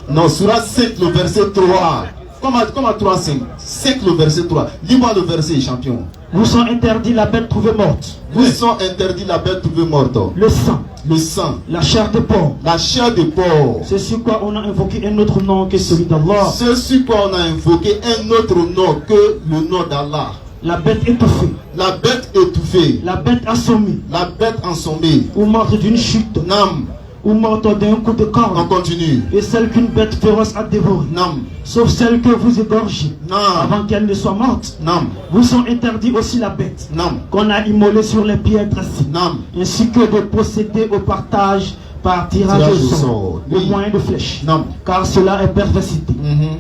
Non, Surat 5, le verset 3. Comment 3, 5? 5, le verset 3. Lis-moi le verset, champion. Vous sont interdits la bête trouvée morte. Vous sont interdits la bête trouvée morte. Le sang. Le sang. La chair de porc. La chair de porc. C'est sur quoi on a invoqué un autre nom que celui d'Allah. C'est sur quoi on a invoqué un autre nom que le nom d'Allah. La bête étouffée. La bête étouffée. La bête assommée. La bête ensommeille. Ou morte d'une chute. Nam. Ou morte d'un coup de corne. On continue. Et celle qu'une bête féroce a dévorée. Nam. Sauf celle que vous égorgez. Nam. Avant qu'elle ne soit morte. Nam. Vous sont interdits aussi la bête. Nam. Qu'on a immolée sur les pierres tracées. Nam. Ainsi que de procéder au partage par tirage au sort. Au moyen de flèches. Nam. Car cela est perversité.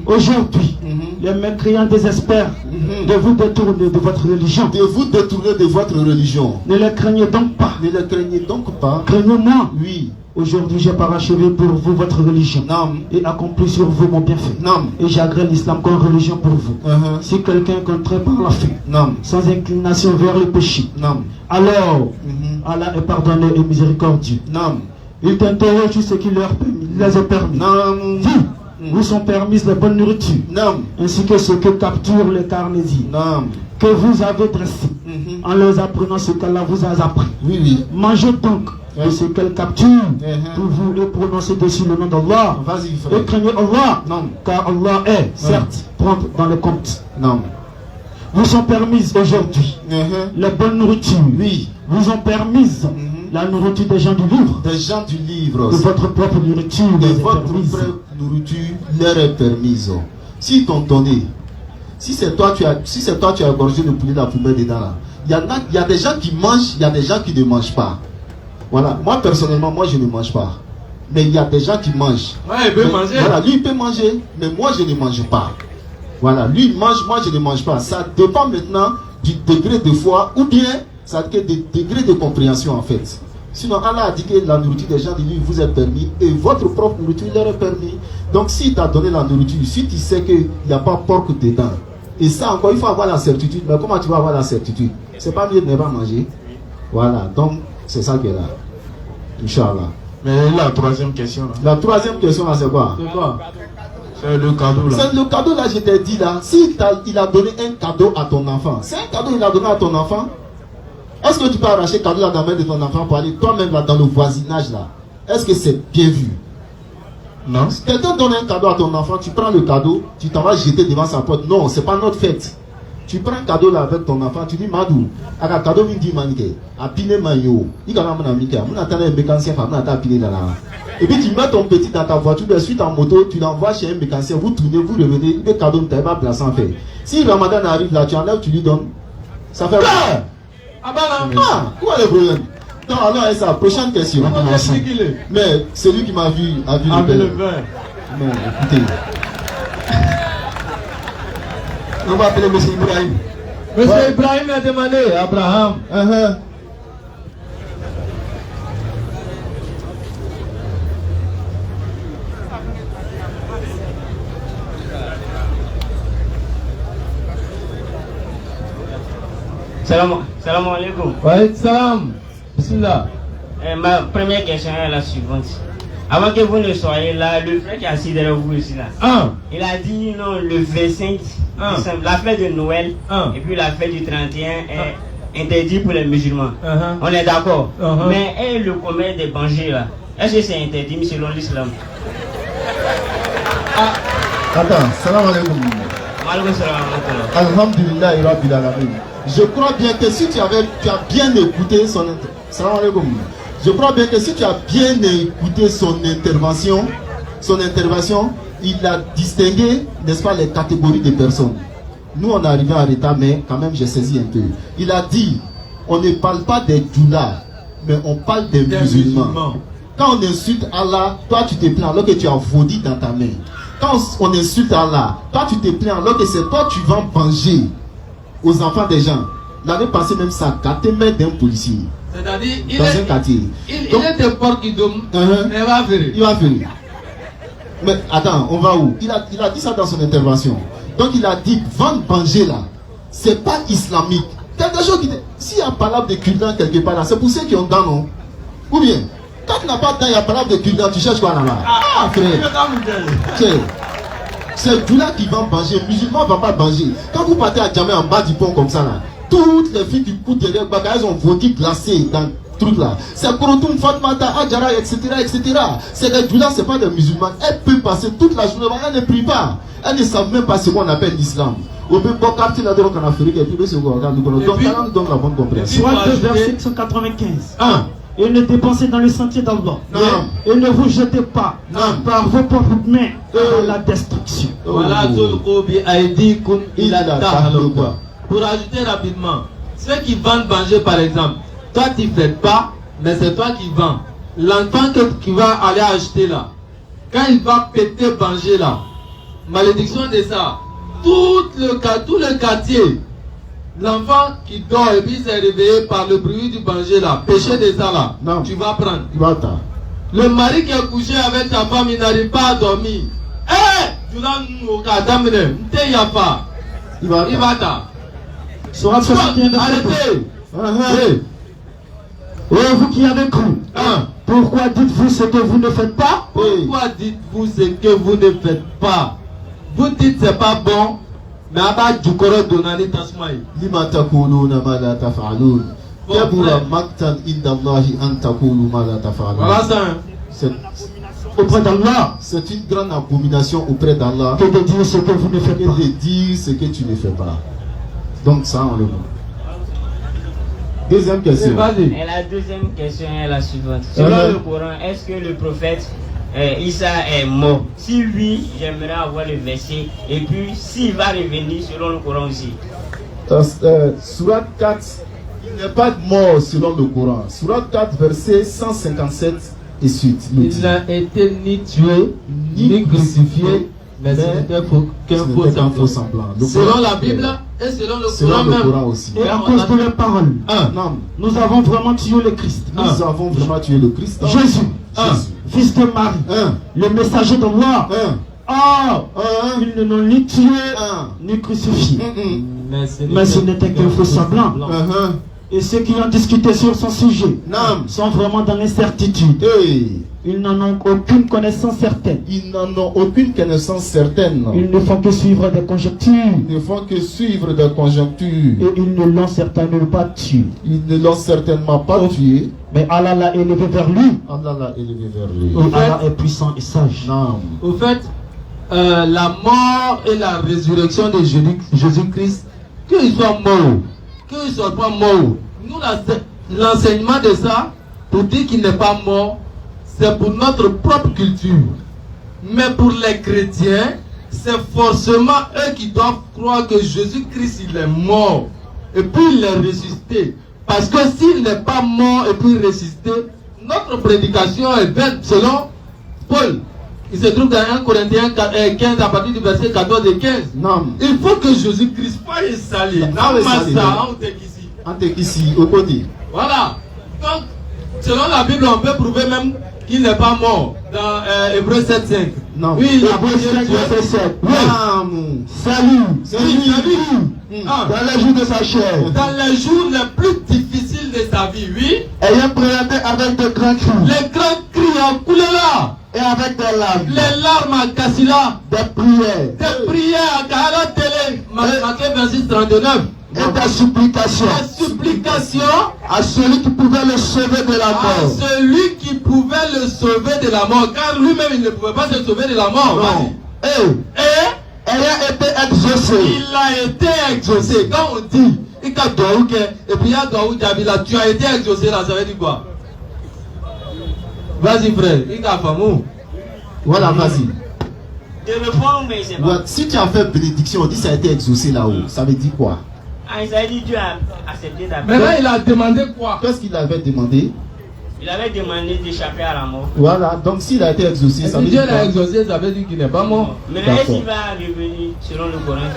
Aujourd'hui, les mécréants désespèrent de vous détourner de votre religion. De vous détourner de votre religion. Ne les craignez donc pas. Ne les craignez donc pas. Craignez-moi. Oui. Aujourd'hui, j'ai parachevé pour vous votre religion. Nam. Et accompli sur vous mon bienfait. Nam. Et j'agrée l'islam comme religion pour vous. Si quelqu'un contraint par la faim, Nam. sans inclination vers le péché, Nam. alors Allah est pardonné et miséricordieux. Nam. Il t'interroge tout ce qui leur les est permis. Nam. Vous sont permises les bonnes nourritures, Nam. ainsi que ce que capturent les carnésies, Nam. que vous avez dressés, en leur apprenant ce qu'Allah vous a appris. Oui, oui. Mangez donc de ce qu'elle capture pour vous et prononcer dessus le nom d'Allah. Vas-y, frère. Et craignez Allah, Non. car Allah est, certes, prompt dans le compte. Non. Vous sont permises aujourd'hui les bonnes nourritures. Oui. Vous ont permise la nourriture des gens du livre. Des gens du livre. De votre propre nourriture. De les est votre permise. propre nourriture leur est permise. S'ils t'ont donné, si c'est toi tu as égorgé le poulet de la poubelle dedans là, Il y a des gens qui mangent, il y a des gens qui ne mangent pas. Voilà. Moi, personnellement, moi, je ne mange pas. Mais il y a des gens qui mangent. Ouais, il peut manger. Voilà, lui, il peut manger, mais moi, je ne mange pas. Voilà, lui, il mange, moi, je ne mange pas. Ça dépend maintenant du degré de foi ou bien ça dépend des degrés de compréhension, en fait. Sinon, Allah a dit que la nourriture des gens de lui vous est permis et votre propre nourriture leur est permis. Donc, s'il t'a donné la nourriture, si tu sais qu'il n'y a pas porc dedans, et ça encore, il faut avoir la certitude. Mais comment tu vas avoir la certitude? C'est pas mieux de ne pas manger. Voilà, donc c'est ça qui est là. Inch'Allah. Mais la troisième question là. La troisième question là, c'est quoi? C'est quoi? C'est le cadeau là. C'est le cadeau là, je t'ai dit là. Si il a donné un cadeau à ton enfant, c'est un cadeau qu'il a donné à ton enfant. Est-ce que tu peux arracher le cadeau là dans la main de ton enfant pour aller toi-même là dans le voisinage là? Est-ce que c'est bien vu? Non. Si quelqu'un donne un cadeau à ton enfant, tu prends le cadeau, tu t'en vas jeter devant sa porte. Non, c'est pas notre fête. Tu prends un cadeau là avec ton enfant, tu dis Madou, aga cadeau mindi manike, a pine manyo, il y a un amika, mon attend un mécanicien, mon attend pine là. Et puis tu mets ton petit dans ta voiture, de suite en moto, tu l'envoies chez un mécanicien, vous tournez, vous revenez, le cadeau ne t'a pas placé en fait. Si Ramadan arrive là, tu enlèves, tu lui donnes, ça fait quoi? Ah bah non. Ah, quoi le problème? Non, alors c'est la prochaine question. Mais celui qui m'a vu a vu le vin. Non, écoutez. On va appeler M. Ibrahim. Monsieur Ibrahim a demandé, Abraham. Salam alaikum. Ouais, salam. Bismillah. Ma première question est la suivante. Avant que vous ne soyez là, le frère qui est assis derrière vous ici là, il a dit non, le 25, la fête de Noël et puis la fête du 31 est interdit pour les musulmans. On est d'accord. Mais le commerce des bangers là, est-ce que c'est interdit selon l'islam? Attends, salam alaikum. Alhamdulillah, Rabbil Alamin. Je crois bien que si tu as bien écouté son salam alaikum. Je crois bien que si tu as bien écouté son intervention, il a distingué, n'est-ce pas, les catégories de personnes. Nous, on est arrivé en retard, mais quand même, j'ai saisi un peu. Il a dit, on ne parle pas des djoulas, mais on parle des musulmans. Quand on insulte Allah, toi, tu te plains alors que tu as vaudi dans ta main. Quand on insulte Allah, toi, tu te plains alors que c'est toi, tu vas manger aux enfants des gens. L'année passée, même ça, 4 mètres d'un policier. C'est-à-dire, dans un quartier. Il est de porc qui donne, mais il va venir. Il va venir. Mais attends, on va où? Il a dit ça dans son intervention. Donc il a dit, vendre manger là, c'est pas islamique. Quelque chose qui... S'il y a parole de cure-dent quelque part là, c'est pour ceux qui ont dents, non? Ou bien, quand tu n'as pas de dents, il y a parole de cure-dent, tu cherches quoi là-bas? Ah, frère. C'est Djoula qui va manger, musulman ne va pas manger. Quand vous partez à Djamé en bas du pont comme ça là, toutes les filles qui coûtent derrière Baga, elles ont voté glacé dans le truc là. C'est Korotoum, Fatmata, Adjara, etc. C'est des Djoula, ce n'est pas des musulmans. Elles peuvent passer toute la journée, elles ne prient pas. Elles ne savent même pas ce qu'on appelle l'islam. Au même bon quartier là donc en Afrique, et puis c'est quoi, donc ça nous donne la bonne compréhension. Soit 2 verset 195. Et ne dépensez dans le sentier d'Allah. Et ne vous jetez pas par vos propres mains dans la destruction. Voilà, pour ajouter rapidement, ceux qui vendent manger par exemple, toi tu ne fais pas, mais c'est toi qui vends. L'enfant qui va aller acheter là, quand il va péter manger là, malédiction de ça, tout le quartier, l'enfant qui dort et puis s'est réveillé par le bruit du manger là, péché de ça là, tu vas prendre. Le mari qui est couché avec ta femme, il n'arrive pas à dormir. Tu l'as il va ta. Arrêtez. Vous qui avez cru, pourquoi dites-vous ce que vous ne faites pas? Pourquoi dites-vous ce que vous ne faites pas? Vous dites c'est pas bon, mais après du corps donné tasmaï. Lima taquluna ma la taf'alun. Kabura maqtan inda Allahi an taqulu ma la taf'alun. Voilà ça. Auprès d'Allah, c'est une grande abomination auprès d'Allah que de dire ce que vous ne faites pas. Que de dire ce que tu ne fais pas. Donc ça on le voit. Deuxième question. Et la deuxième question est la suivante. Selon le Coran, est-ce que le prophète Isa est mort? Si oui, j'aimerais avoir le verset. Et puis, s'il va revenir selon le Coran aussi. Surat 4, Il n'est pas mort selon le Coran. Surat 4, verset 157 et suite. Il n'a été ni tué, ni crucifié, mais ce n'était qu'un faux semblant. Selon la Bible et selon le Coran aussi. Et à cause de la parole, nous avons vraiment tué le Christ. Nous avons vraiment tué le Christ. Jésus, fils de Marie, le messager d'Allah. Ils ne l'ont ni tué, ni crucifié. Mais ce n'était qu'un faux semblant. Et ceux qui ont discuté sur son sujet sont vraiment dans l'incertitude. Ils n'en ont aucune connaissance certaine. Ils n'en ont aucune connaissance certaine. Ils ne font que suivre des conjectures. Ils ne font que suivre des conjectures. Et ils ne l'ont certainement pas tué. Ils ne l'ont certainement pas tué. Mais Allah l'a élevé vers lui. Allah l'a élevé vers lui. Et Allah est puissant et sage. Au fait, la mort et la résurrection de Jésus-Christ, qu'il soit mort, qu'il ne soit pas mort, nous, l'enseignement de ça, pour dire qu'il n'est pas mort, c'est pour notre propre culture. Mais pour les chrétiens, c'est forcément eux qui doivent croire que Jésus-Christ, il est mort. Et puis il est ressuscité. Parce que s'il n'est pas mort et puis ressuscité, notre prédication est vaine selon Paul. Il se trouve dans 1 Corinthiens 15 à partir du verset 14 et 15. Non. Il faut que Jésus-Christ soit salé. Voilà. Donc, selon la Bible, on peut prouver même qu'il n'est pas mort dans Hébreux 7.5. Non. Oui, Hébreux 7.7. Oui. Salut. Dans les jours de sa chair. Dans les jours les plus difficiles de sa vie, oui. Ayant présenté avec de grands cris. Les grands cris en coulé là. Et avec des larmes. Les larmes à Kassila. Des prières. Des prières à Kahara Télé. Matthieu 26, 39. Et des supplications. Des supplications à celui qui pouvait le sauver de la mort. À celui qui pouvait le sauver de la mort. Car lui-même, il ne pouvait pas se sauver de la mort. Non. Et ayant été exaucé. Il a été exaucé. Quand on dit, et puis il y a Daoud Jabila, tu as été exaucé là, ça veut dire quoi? Vas-y frère, il a famou. Voilà, vas-y. Je réponds, mais c'est pas. Si tu as fait bénédiction, on dit ça a été exaucé là-haut. Ça veut dire quoi? Ça veut dire Dieu a accepté ta prière. Mais là, il a demandé quoi? Qu'est-ce qu'il avait demandé? Il avait demandé d'échapper à la mort. Voilà, donc s'il a été exaucé, ça veut dire. Dieu l'a exaucé, ça veut dire qu'il n'est pas mort. Mais est-ce qu'il va revenir selon le Coran?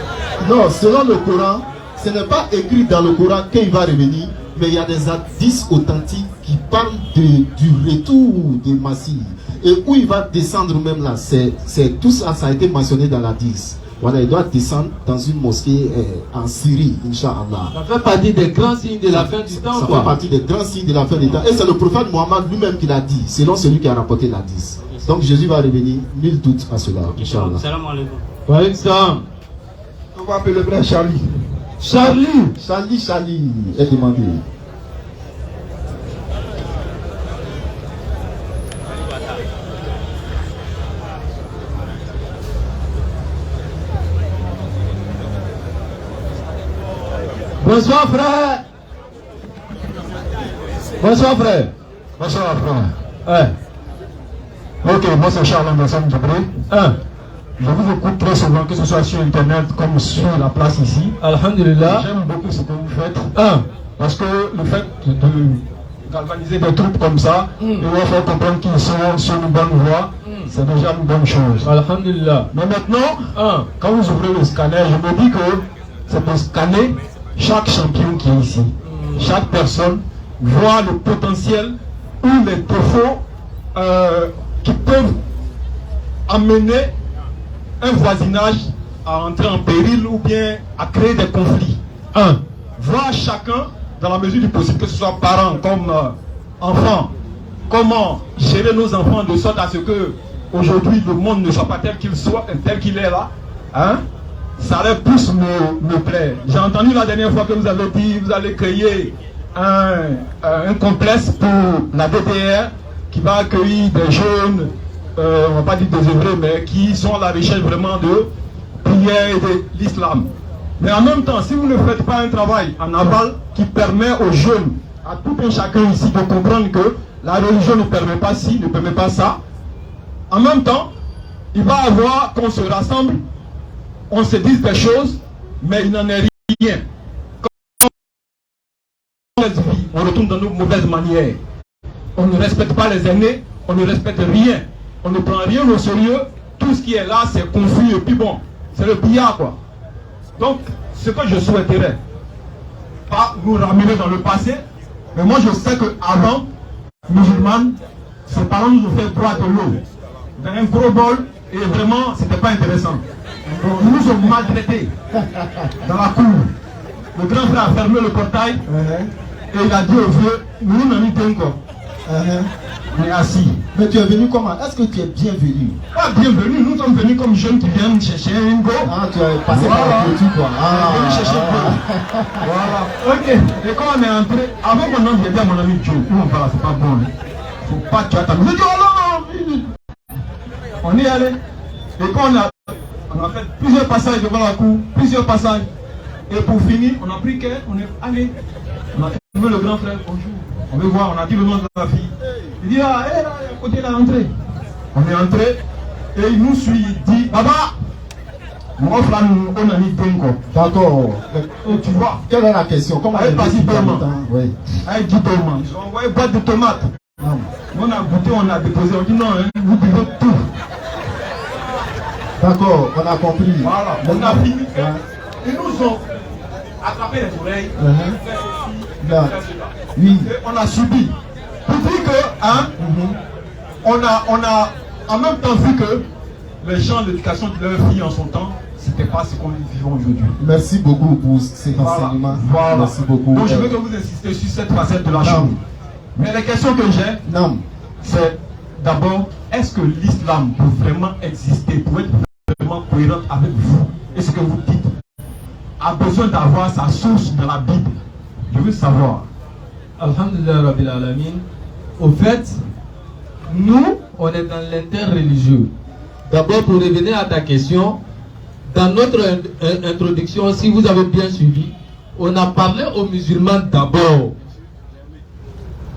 Non, selon le Coran, ce n'est pas écrit dans le Coran qu'il va revenir, mais il y a des hadiths authentiques qui parlent du retour de Massie. Et où il va descendre même là, c'est tout ça, ça a été mentionné dans l'hadith. Voilà, il doit descendre dans une mosquée en Syrie, Inch'Allah. Ça fait partie des grands signes de la fin du temps. Ça fait partie des grands signes de la fin du temps. Et c'est le prophète Mohammed lui-même qui l'a dit, selon celui qui a rapporté l'hadith. Donc Jésus va revenir, nul doute à cela, Inch'Allah. Salam alaikum. Wa alaikum salam. On va appeler le frère Charlie. Charlie est demandé. Bonsoir frère. Bonsoir frère. Bonsoir frère. Ok, moi c'est Charles Anderson Djibril. Je vous écoute très souvent, que ce soit sur internet comme sur la place ici. Alhamdulillah. J'aime beaucoup ce que vous faites. Parce que le fait de galvaniser des troupes comme ça, et leur faire comprendre qu'ils sont sur une bonne voie, c'est déjà une bonne chose. Alhamdulillah. Mais maintenant, quand vous ouvrez le scanner, je me dis que c'est pour scanner chaque champion qui est ici. Chaque personne voit le potentiel ou les défauts qui peuvent amener un voisinage à entrer en péril ou bien à créer des conflits. Voir chacun, dans la mesure du possible, que ce soit parents comme enfants, comment gérer nos enfants de sorte à ce que aujourd'hui le monde ne soit pas tel qu'il soit, tel qu'il est là. Ça leur plus me plaît. J'ai entendu la dernière fois que vous avez dit vous allez créer un complexe pour la DDR qui va accueillir des jeunes, on ne va pas dire désœuvrés, mais qui sont à la recherche vraiment de prière et de l'islam. Mais en même temps, si vous ne faites pas un travail en aval qui permet aux jeunes, à tout un chacun ici, de comprendre que la religion ne permet pas ci, ne permet pas ça, en même temps, il va avoir qu'on se rassemble, on se dise des choses, mais il n'en est rien. vie, on retourne dans nos mauvaises manières. On ne respecte pas les aînés, on ne respecte rien. On ne prend rien au sérieux. Tout ce qui est là, c'est confus et puis bon, c'est le billard quoi. Donc, ce que je souhaiterais, pas nous ramener dans le passé, mais moi je sais qu'avant, musulmane, ses parents nous ont fait boire de l'eau dans un gros bol et vraiment, c'était pas intéressant. Ils nous ont maltraités dans la cour. Le grand frère a fermé le portail et il a dit au vieux, nous n'en avons pas encore. On est assis. Mais tu es venu comment? Est-ce que tu es bienvenu? Pas bienvenu, nous sommes venus comme jeunes qui viennent chercher un go. Ah, tu es passé par la clôture quoi. On est venu chercher un go. Voilà. Ok. Et quand on est entré, avant qu'on entre, j'ai dit à mon ami Joe, où on parle, c'est pas bon. Hein. Faut pas que tu attends. Je dis, oh non. On est allé. Et quand on a fait plusieurs passages devant la cour, plusieurs passages. Et pour finir, on a pris qu'elle, on est allé. On a trouvé le grand frère, bonjour. On veut voir, on a dit le nom de la fille. Il dit, ah, elle est là, à côté, là, entrée. On est entré, et il nous suit, il dit, Baba, mon offre là, on a mis quoi. D'accord. Tu vois. Quelle est la question? Comment elle passe Dorman. Oui. Elle dit Dorman. Ils ont envoyé boîte de tomates. On a goûté, on a déposé, on dit non, hein, vous buvez tout. D'accord, on a compris. Voilà, on a fini. Ils nous ont attrapé les oreilles. Oui. Et on a subi. Pour dire que, hein, on a en même temps vu que les gens d'éducation de leur fille en son temps, c'était pas ce qu'on vivons aujourd'hui. Merci beaucoup pour ces enseignements. Voilà. Merci beaucoup. Donc je veux que vous insistez sur cette facette de la chose. Mais la question que j'ai, c'est d'abord, est-ce que l'islam peut vraiment exister, pour être vraiment cohérent avec vous et ce que vous dites, a besoin d'avoir sa source dans la Bible? Je veux savoir. Alhamdulillah Rabbil Alamin. Au fait, nous, on est dans l'interreligieux. D'abord, pour revenir à ta question, dans notre introduction, si vous avez bien suivi, on a parlé aux musulmans d'abord.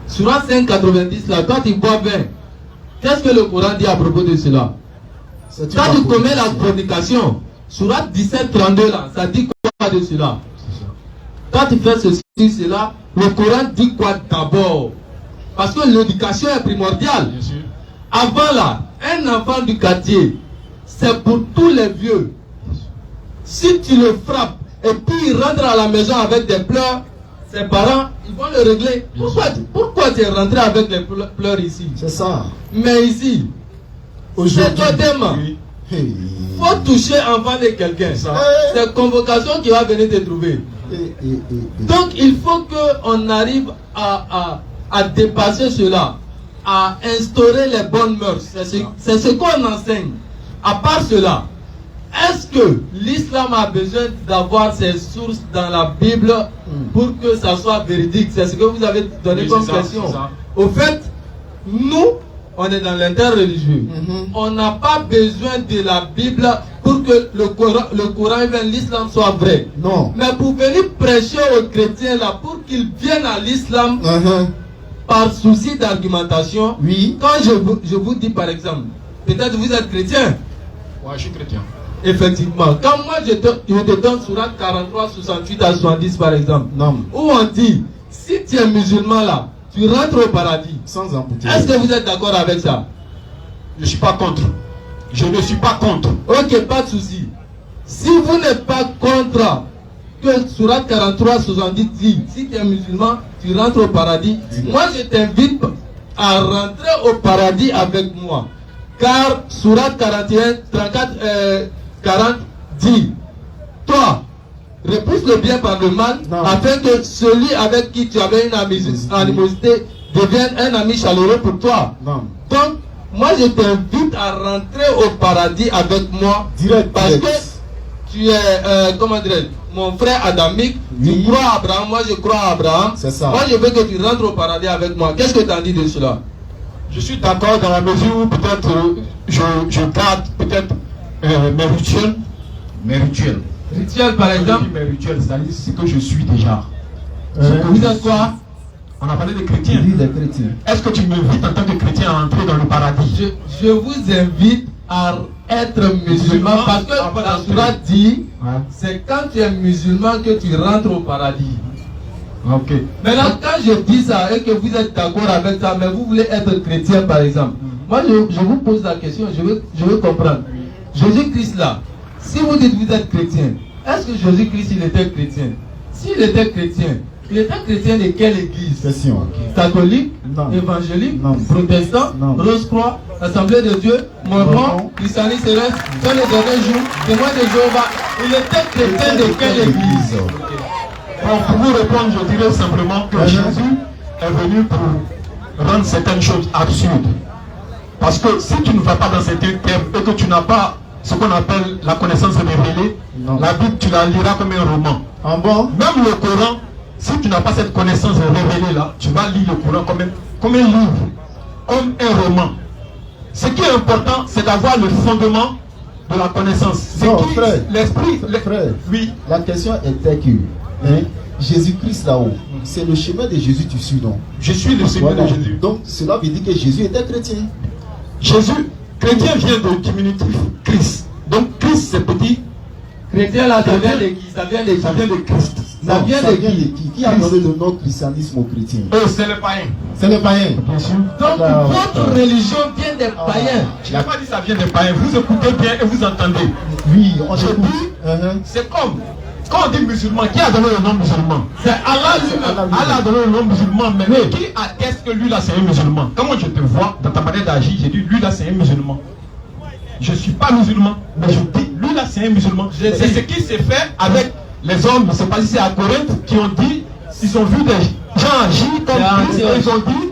Surat 590, là, quand ils boivent vin, qu'est-ce que le Coran dit à propos de cela? Quand tu commets la fornication, Surat 1732, là, ça dit quoi de cela? Quand tu fais ceci, cela, le Coran dit quoi d'abord? Parce que l'éducation est primordiale. Avant là, un enfant du quartier, c'est pour tous les vieux. Si tu le frappes et puis il rentre à la maison avec des pleurs, ses parents, ils vont le régler. Pourquoi tu es rentré avec les pleurs ici? C'est ça. Mais ici, c'est toi demain. Il faut toucher enfant de quelqu'un. C'est convocation qui va venir te trouver. Donc il faut qu'on arrive à dépasser cela, à instaurer les bonnes mœurs. C'est ce qu'on enseigne. À part cela, est-ce que l'islam a besoin d'avoir ses sources dans la Bible pour que ça soit véridique? C'est ce que vous avez donné comme question. Au fait, nous, on est dans l'interreligieux. On n'a pas besoin de la Bible pour que le Coran et l'islam soient vrais. Non. Mais pour venir prêcher aux chrétiens là, pour qu'ils viennent à l'islam, par souci d'argumentation, quand je vous dis par exemple, peut-être vous êtes chrétien. Ouais, je suis chrétien. Effectivement. Quand moi je te donne Surat 43, 68 à 70 par exemple, où on dit, si tu es musulman là, tu rentres au paradis. Sans embouteillage. Est-ce que vous êtes d'accord avec ça? Je ne suis pas contre. Je ne suis pas contre. Ok, pas de souci. Si vous n'êtes pas contre que Surat 43, 70 dit, si tu es musulman, tu rentres au paradis, moi je t'invite à rentrer au paradis avec moi. Car Surat 41, 34, 40 dit, toi, repousse le bien par le mal, afin que celui avec qui tu avais une animosité devienne un ami chaleureux pour toi. Donc, moi je t'invite à rentrer au paradis avec moi, parce que tu es, comment dirais-je, mon frère adamique, tu crois à Abraham, moi je crois à Abraham. Moi je veux que tu rentres au paradis avec moi. Qu'est-ce que tu en dis de cela? Je suis d'accord dans la mesure où peut-être je garde peut-être mes rituels. Mes rituels. Rituel par exemple. Mes rituels, c'est-à-dire ce que je suis déjà. Vous êtes quoi? On a parlé des chrétiens. Oui, des chrétiens. Est-ce que tu m'invites en tant que chrétien à entrer dans le paradis? Je vous invite à être musulman parce que la Sourate dit, c'est quand tu es musulman que tu rentres au paradis. Ok. Maintenant, quand je dis ça et que vous êtes d'accord avec ça, mais vous voulez être chrétien par exemple, moi je vous pose la question, je veux comprendre. Jésus-Christ là, si vous dites que vous êtes chrétien, est-ce que Jésus-Christ il était chrétien? S'il était chrétien, il était chrétien de quelle église? Question. Catholique, non. Évangélique, non. Protestant, Rose-Croix, Assemblée de Dieu, Mormon, Christianisme céleste, dans les derniers jours, témoin de Jéhovah. Il était chrétien de quelle église? Bon, pour vous répondre, je dirais simplement que Jésus est venu pour rendre certaines choses absurdes. Parce que si tu ne vas pas dans certains termes et que tu n'as pas ce qu'on appelle la connaissance révélée, la Bible, tu la liras comme un roman. Ah bon? Même le Coran, si tu n'as pas cette connaissance révélée là, tu vas lire le Coran comme un livre, comme un roman. Ce qui est important, c'est d'avoir le fondement de la connaissance. Non, frère, l'esprit. Frère, oui. La question était que Jésus-Christ là-haut, c'est le chemin de Jésus, tu suis, non? Je suis le chemin de Jésus. Donc cela veut dire que Jésus était chrétien. Jésus, chrétien vient de diminutif Christ. Donc Christ c'est petit. Chrétien là, ça vient de qui? Ça vient de Christ. Ça vient de qui? Qui a donné le nom christianisme aux chrétiens? C'est le païen. C'est le païen. Bien sûr. Donc votre religion vient des païens. Je n'ai pas dit ça vient des païens. Vous écoutez bien et vous entendez. Oui, on écoute. C'est comme quand on dit musulman, qui a donné le nom musulman? C'est Allah lui-même. Allah a donné le nom musulman, mais qui atteste que lui là c'est un musulman? Comment je te vois dans ta manière d'agir, j'ai dit lui là c'est un musulman. Je ne suis pas musulman, mais je dis lui là c'est un musulman. C'est ce qui s'est fait avec les hommes, je ne sais pas si c'est à Corinthe, qui ont dit, ils ont vu des gens agir comme Christ, ils ont dit,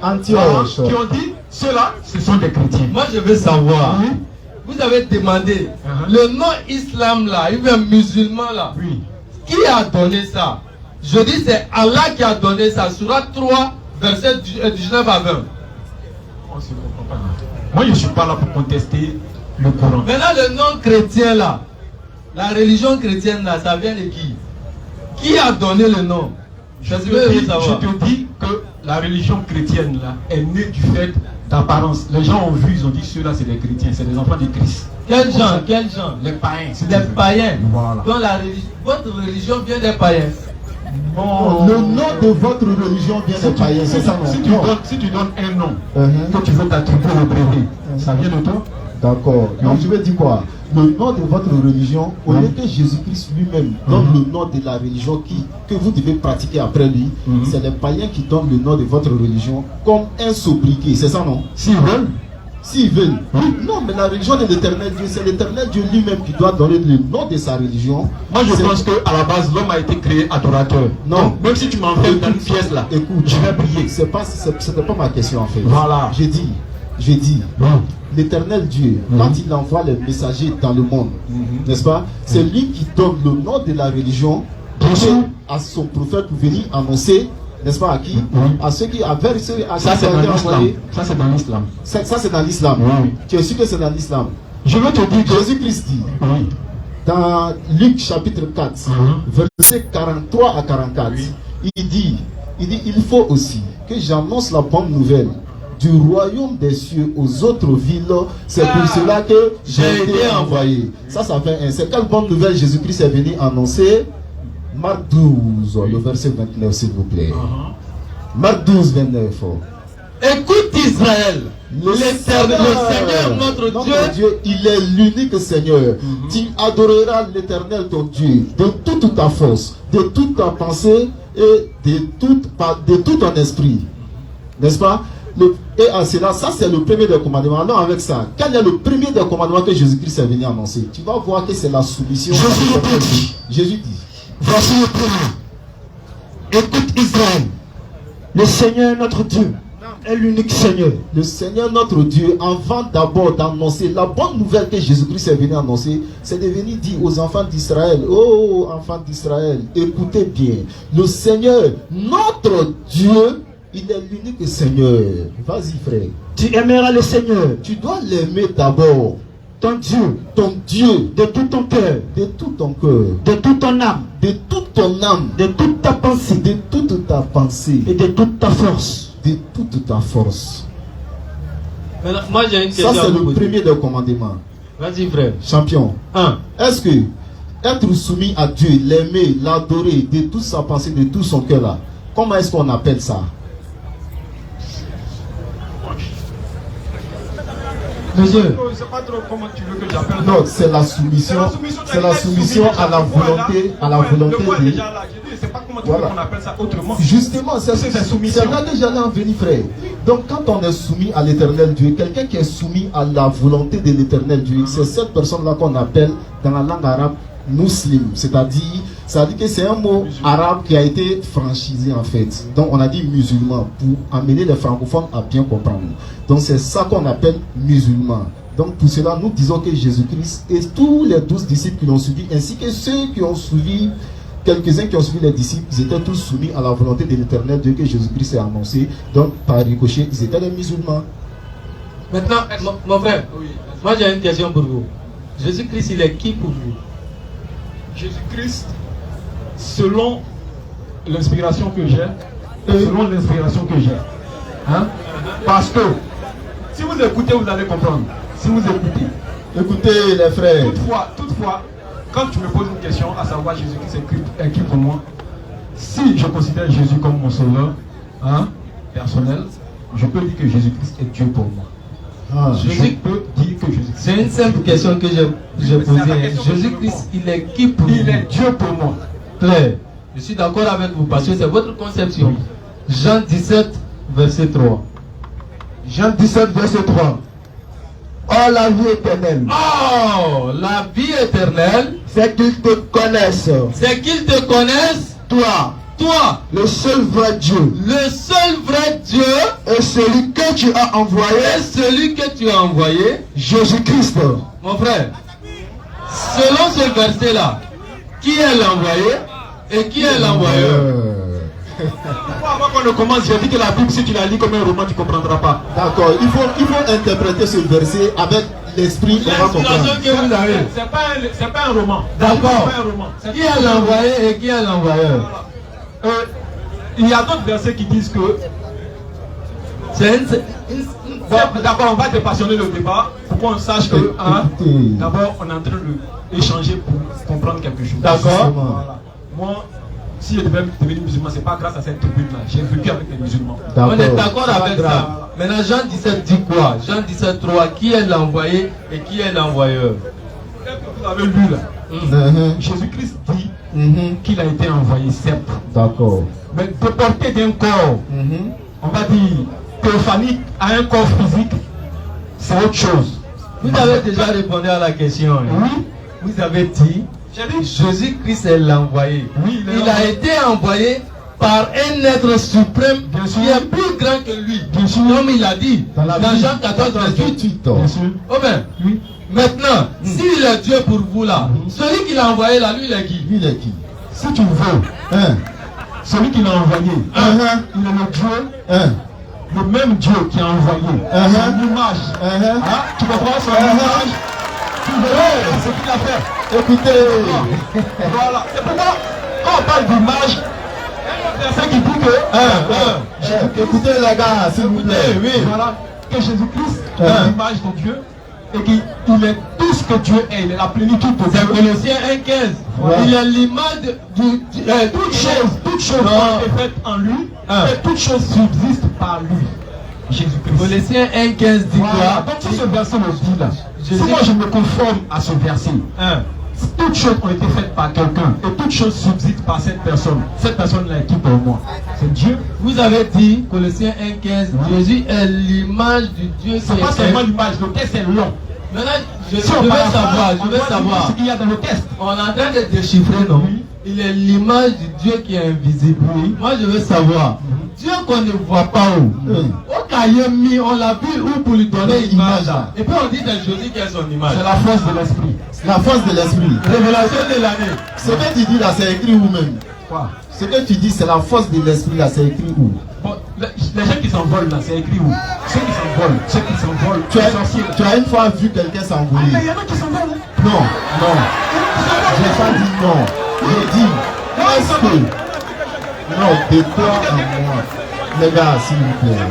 qui ont dit, ceux-là, ce sont des chrétiens. Moi je veux savoir, vous avez demandé, le nom islam là, il veut un musulman là. Oui. Qui a donné ça? Je dis c'est Allah qui a donné ça. Surah 3, verset 19 à 20. Moi je ne suis pas là pour contester le Coran. Maintenant le nom chrétien là, la religion chrétienne là, ça vient de qui? Qui a donné le nom? Je te dis que la religion chrétienne là est née du fait d'apparence. Les gens ont vu, ils ont dit ceux-là c'est des chrétiens, c'est des enfants de Christ. Quels gens? Quels gens? Les païens. Les païens. Voilà. Donc votre religion vient des païens. Bon, le nom de votre religion vient des païens, c'est ça, non? Si tu donnes un nom que tu veux t'attribuer le brevet, ça vient de toi? D'accord. Donc je veux dire quoi? Le nom de votre religion, au lieu que Jésus-Christ lui-même donne le nom de la religion que vous devez pratiquer après lui, c'est les païens qui donnent le nom de votre religion comme un sobriquet, c'est ça, non? S'ils veulent. S'ils veulent. Non, mais la religion de l'éternel Dieu, c'est l'éternel Dieu lui-même qui doit donner le nom de sa religion. Moi je pense qu'à la base, l'homme a été créé adorateur. Non. Donc, même si tu m'envoies dans une pièce là, écoute, je vais prier. C'était pas ma question en fait. Voilà. J'ai dit, l'éternel Dieu, quand il envoie les messagers dans le monde, n'est-ce pas? C'est lui qui donne le nom de la religion à son prophète pour venir annoncer, n'est-ce pas, à qui? À ceux qui avaient ça c'est dans l'islam. Ça c'est dans l'islam. Ça c'est dans l'islam. Tu es sûr que c'est dans l'islam? Je veux te dire que Jésus-Christ dit dans Luc chapitre 4, verset 43 à 44, il dit, il faut aussi que j'annonce la bonne nouvelle du royaume des cieux aux autres villes. C'est pour cela que j'ai été envoyé. Ça fait un. C'est quelle bonne nouvelle Jésus-Christ est venu annoncer? Marc 12, le verset 29, s'il vous plaît. Marc 12, 29. Écoute Israël, le Seigneur notre Dieu, il est l'unique Seigneur. Tu adoreras l'Éternel ton Dieu de toute ta force, de toute ta pensée et de tout ton esprit. N'est-ce pas? Et à cela, ça c'est le premier des commandements. Non, avec ça, quel est le premier des commandements que Jésus-Christ est venu annoncer? Tu vas voir que c'est la soumission. Jésus dit. Voici le premier. Écoute Israël, le Seigneur notre Dieu est l'unique Seigneur. Le Seigneur notre Dieu, avant d'abord d'annoncer la bonne nouvelle que Jésus-Christ est venu annoncer, c'est de venir dire aux enfants d'Israël: oh enfants d'Israël, écoutez bien, le Seigneur notre Dieu, il est l'unique Seigneur. Vas-y frère. Tu aimeras le Seigneur. Tu dois l'aimer d'abord. Ton Dieu, de tout ton cœur, de toute ton âme, de toute ta pensée, et de toute ta force. Maintenant, moi j'ai une question. Ça c'est le premier des commandements. Vas-y frère. Champion. Est-ce que être soumis à Dieu, l'aimer, l'adorer de toute sa pensée, de tout son cœur là, comment est-ce qu'on appelle ça? Monsieur, je ne sais pas trop comment tu veux que j'appelle. Non, c'est la soumission. C'est la soumission à la volonté, à la volonté de. C'est pas comment tu veux qu'on appelle ça autrement. Justement, c'est là que j'allais en venir, frère. Donc, quand on est soumis à l'éternel Dieu, quelqu'un qui est soumis à la volonté de l'éternel Dieu, c'est cette personne-là qu'on appelle dans la langue arabe muslim. C'est-à-dire que c'est un mot arabe qui a été franchisé en fait. Donc, on a dit musulman pour amener les francophones à bien comprendre. Donc, c'est ça qu'on appelle musulman. Donc, pour cela, nous disons que Jésus-Christ et tous les 12 disciples qui l'ont suivi, ainsi que ceux qui ont suivi, quelques-uns qui ont suivi les disciples, ils étaient tous soumis à la volonté de l'éternel Dieu que Jésus-Christ a annoncé. Donc, par ricochet, ils étaient des musulmans. Maintenant, mon frère, moi j'ai une question pour vous. Jésus-Christ, il est qui pour vous? Jésus-Christ, selon l'inspiration que j'ai, hein? Parce que si vous écoutez, vous allez comprendre. Si vous écoutez les frères. Toutefois, quand tu me poses une question, à savoir Jésus-Christ est qui pour moi, si je considère Jésus comme mon sauveur, hein, personnel, je peux dire que Jésus-Christ est Dieu pour moi. Je peux dire que Jésus-Christ. C'est une simple question que j'ai posée. Jésus-Christ, il est qui pour vous? Il est Dieu pour moi. Claire. Je suis d'accord avec vous parce que c'est votre conception. Jean 17, verset 3. Jean 17, verset 3. Oh, la vie éternelle. Oh, la vie éternelle. C'est qu'ils te connaissent. C'est qu'ils te connaissent. Toi. Toi. Le seul vrai Dieu. Le seul vrai Dieu. Et celui que tu as envoyé. Et celui que tu as envoyé. Jésus-Christ. Mon frère. Selon ce verset-là, qui est l'envoyé et qui est l'envoyeur? Avant qu'on ne commence, j'ai dit que la Bible, si tu la lis comme un roman, tu ne comprendras pas. D'accord, il faut interpréter ce verset avec l'esprit. L'inspiration que vous avez. C'est pas un roman. D'accord. Qui est l'envoyé et qui est l'envoyeur? Il y a d'autres versets qui disent que. D'abord, on va dépassionner le débat pour qu'on sache que. D'abord, on est en train d'échanger pour comprendre quelque chose. D'accord. Voilà. Moi, si je devais devenir musulman, c'est pas grâce à cette tribune-là. J'ai vécu avec les musulmans. On est d'accord avec ça. Maintenant, Jean 17 dit quoi? Jean 17, 3, qui est l'envoyé et qui est l'envoyeur? Vous avez lu là. Jésus-Christ dit qu'il a été envoyé, certes. D'accord. Mais déporté d'un corps, on va dire, théophanique à un corps physique, c'est autre chose. Vous avez déjà répondu à la question. Oui. Vous avez dit, Jésus-Christ est l'envoyé. Oui, il a été envoyé par un être suprême qui est plus grand que lui. Comme il a dit dans Jean 14, 28. Oh ben, oui. Maintenant, s'il est Dieu pour vous là, celui qui l'a envoyé là, lui il est qui? Lui il est qui? Si tu veux, celui qui l'a envoyé, il est le Dieu, le même Dieu qui a envoyé son image. Tu comprends son image? Tu verras ce qu'il a fait. Écoutez, voilà. C'est pourquoi, quand on parle d'image, il y a un verset qui dit que. Écoutez les gars, s'il vous plaît. Oui. Voilà. Que Jésus-Christ est l'image de Dieu et qu'il est tout ce que Dieu est. Il est la plénitude de Dieu. Colossiens 1,15. Il est l'image de toute chose ont été faites en lui et toute chose subsiste par lui. Jésus-Christ. Colossiens 1,15 dit quoi? Donc si ce verset me dit là, si moi je me conforme à ce verset, toutes choses ont été faites par quelqu'un et toutes choses subsistent par cette personne. Cette personne-là est qui pour moi? C'est Dieu. Vous avez dit, Colossiens 1,15, Jésus est l'image du Dieu qui est. C'est pas seulement l'image, le texte est long. Maintenant, je veux savoir. Ce qu'il y a dans le texte. On est en train de déchiffrer, non? Il est l'image du Dieu qui est invisible. Moi, je veux savoir. Dieu qu'on ne voit pas où. Au Kayemi, on l'a vu où pour lui donner une image. Et puis on dit de Jésus qui est son image. C'est la force de l'esprit. La force de l'esprit. Révélation de l'année. Ce que tu dis là, c'est écrit où même? Quoi? Ce que tu dis, c'est la force de l'esprit là, c'est écrit où? Bon, les gens qui s'envolent là, c'est écrit où? Ceux qui s'envolent. Tu as une fois vu quelqu'un s'envoler? Mais il y en a qui s'envolent. Non. J'ai pas dit non. J'ai dit, est-ce que... Non, de toi à moi. Les gars, s'il vous plaît.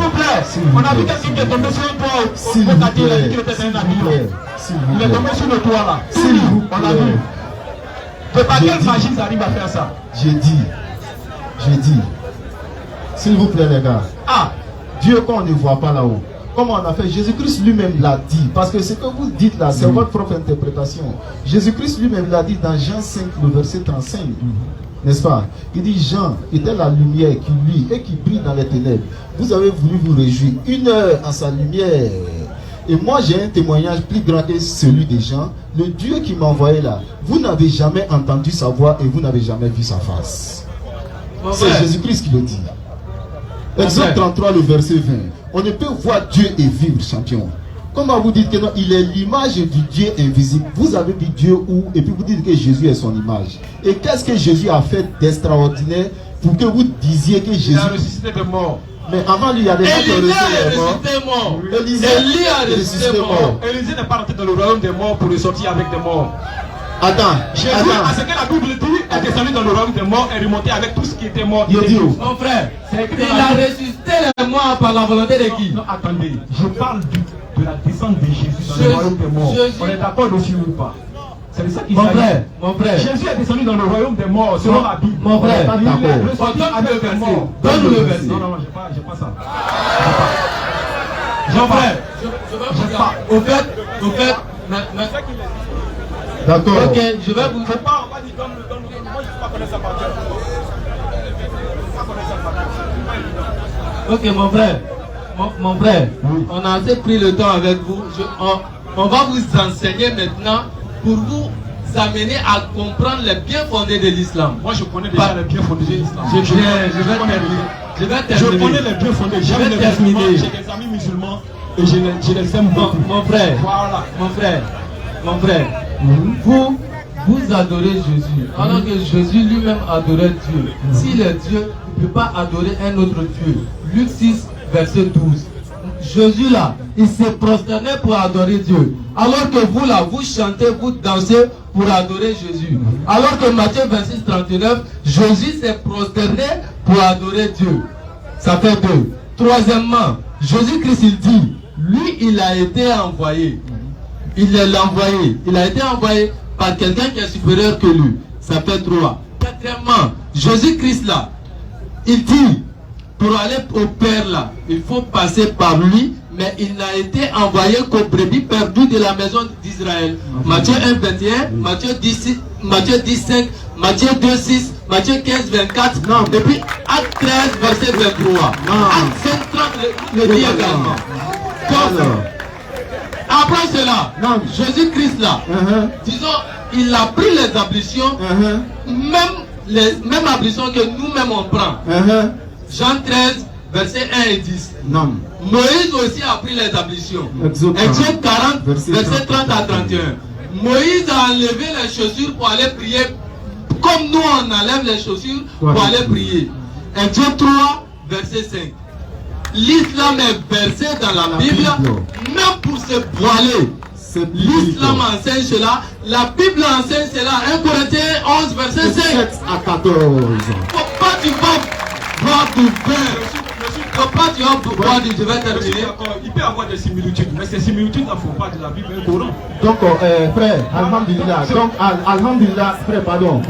On a vu quelqu'un qui est tombé sur un toit. S'il vous plaît. Il est tombé sur le toit là. S'il vous plaît. On l'a vu. De par quelle magie ils arrivent à faire ça? J'ai dit. S'il vous plaît, les gars. Ah, Dieu qu'on ne voit pas là-haut. Comment on a fait? Jésus-Christ lui-même l'a dit. Parce que ce que vous dites là, c'est votre propre interprétation. Jésus-Christ lui-même l'a dit dans Jean 5, le verset 35. N'est-ce pas? Il dit Jean était la lumière qui luit et qui brille dans les ténèbres. Vous avez voulu vous réjouir 1 heure à sa lumière. Et moi j'ai un témoignage plus grand que celui de Jean. Le Dieu qui m'a envoyé là, vous n'avez jamais entendu sa voix et vous n'avez jamais vu sa face. C'est Jésus-Christ qui le dit. Exode 33, le verset 20. On ne peut voir Dieu et vivre, champion. Comment vous dites que non, il est l'image du Dieu invisible? Vous avez dit Dieu où? Et puis vous dites que Jésus est son image. Et qu'est-ce que Jésus a fait d'extraordinaire pour que vous disiez que Jésus... Il a ressuscité des morts. Mais avant lui, il y a des gens qui ont ressuscité des morts. Élie a ressuscité des morts. Élisée n'est pas rentré dans le royaume des morts pour ressortir avec des morts. Attends, Jésus, à ce que la Bible dit, est descendu dans le royaume des morts et remonté avec tout ce qui était mort. Mon frère, il a ressuscité les morts par la volonté de qui? Non, attendez, je parle de la descente de Jésus dans le royaume des morts. On est d'accord dessus ou pas? C'est ça qui s'agit. Mon frère, Jésus est descendu dans le royaume des morts selon la Bible. Mon frère, il est ressorti avec des morts. Donne-nous le verset. Non, j'ai pas ça. Mon frère, au fait, d'accord. Ok, je vais vous... Moi, je ne suis pas connaître ça par cœur. Ok, mon frère. Mon frère, on a assez pris le temps avec vous. On va vous enseigner maintenant pour vous amener à comprendre les biens fondés de l'islam. Moi, je connais déjà les biens fondés de l'islam. Je vais terminer. Je connais les biens fondés. J'ai des amis musulmans et je les aime beaucoup. Mon frère, voilà. Mon frère, vous adorez Jésus, alors que Jésus lui-même adorait Dieu. S'il est Dieu, il ne peut pas adorer un autre Dieu. Luc 6, verset 12. Jésus là, il s'est prosterné pour adorer Dieu. Alors que vous là, vous chantez, vous dansez pour adorer Jésus. Alors que Matthieu 26, 39, Jésus s'est prosterné pour adorer Dieu. Ça fait 2. Troisièmement, Jésus-Christ il dit, lui il a été envoyé. Il est l'envoyé. Il a été envoyé par quelqu'un qui est supérieur que lui. Ça fait 3. Quatrièmement, Jésus-Christ là, il dit, pour aller au Père là, il faut passer par lui, mais il n'a été envoyé qu'aux brebis perdues de la maison d'Israël. Matthieu 1, 21, Matthieu 10, Matthieu 10, 5, Matthieu 2, 6, Matthieu 15, 24, non. Et puis Acte 13, verset 23. Acte 5, 30 le dit également. Donc, après cela, Jésus-Christ là, disons, il a pris les ablutions, même ablutions que nous-mêmes on prend. Jean 13, verset 1 et 10. Non. Moïse aussi a pris les ablutions. Exode 40, verset 30 à 31. Moïse a enlevé les chaussures pour aller prier, comme nous on enlève les chaussures pour aller prier. Exode 3, verset 5. L'islam est versé dans la Bible, même pour se voiler. L'islam enseigne cela, la Bible enseigne cela. 1 Corinthiens 11, verset 5. 7 à 14. Faut pas tu vas boire du vin. Faut pas tu vas boire du vin terminé. Il peut y avoir des similitudes, mais ces similitudes ne font pas de la Bible un Coran. Donc, frère, alhamdulillah. Donc, alhamdulillah, frère, pardon.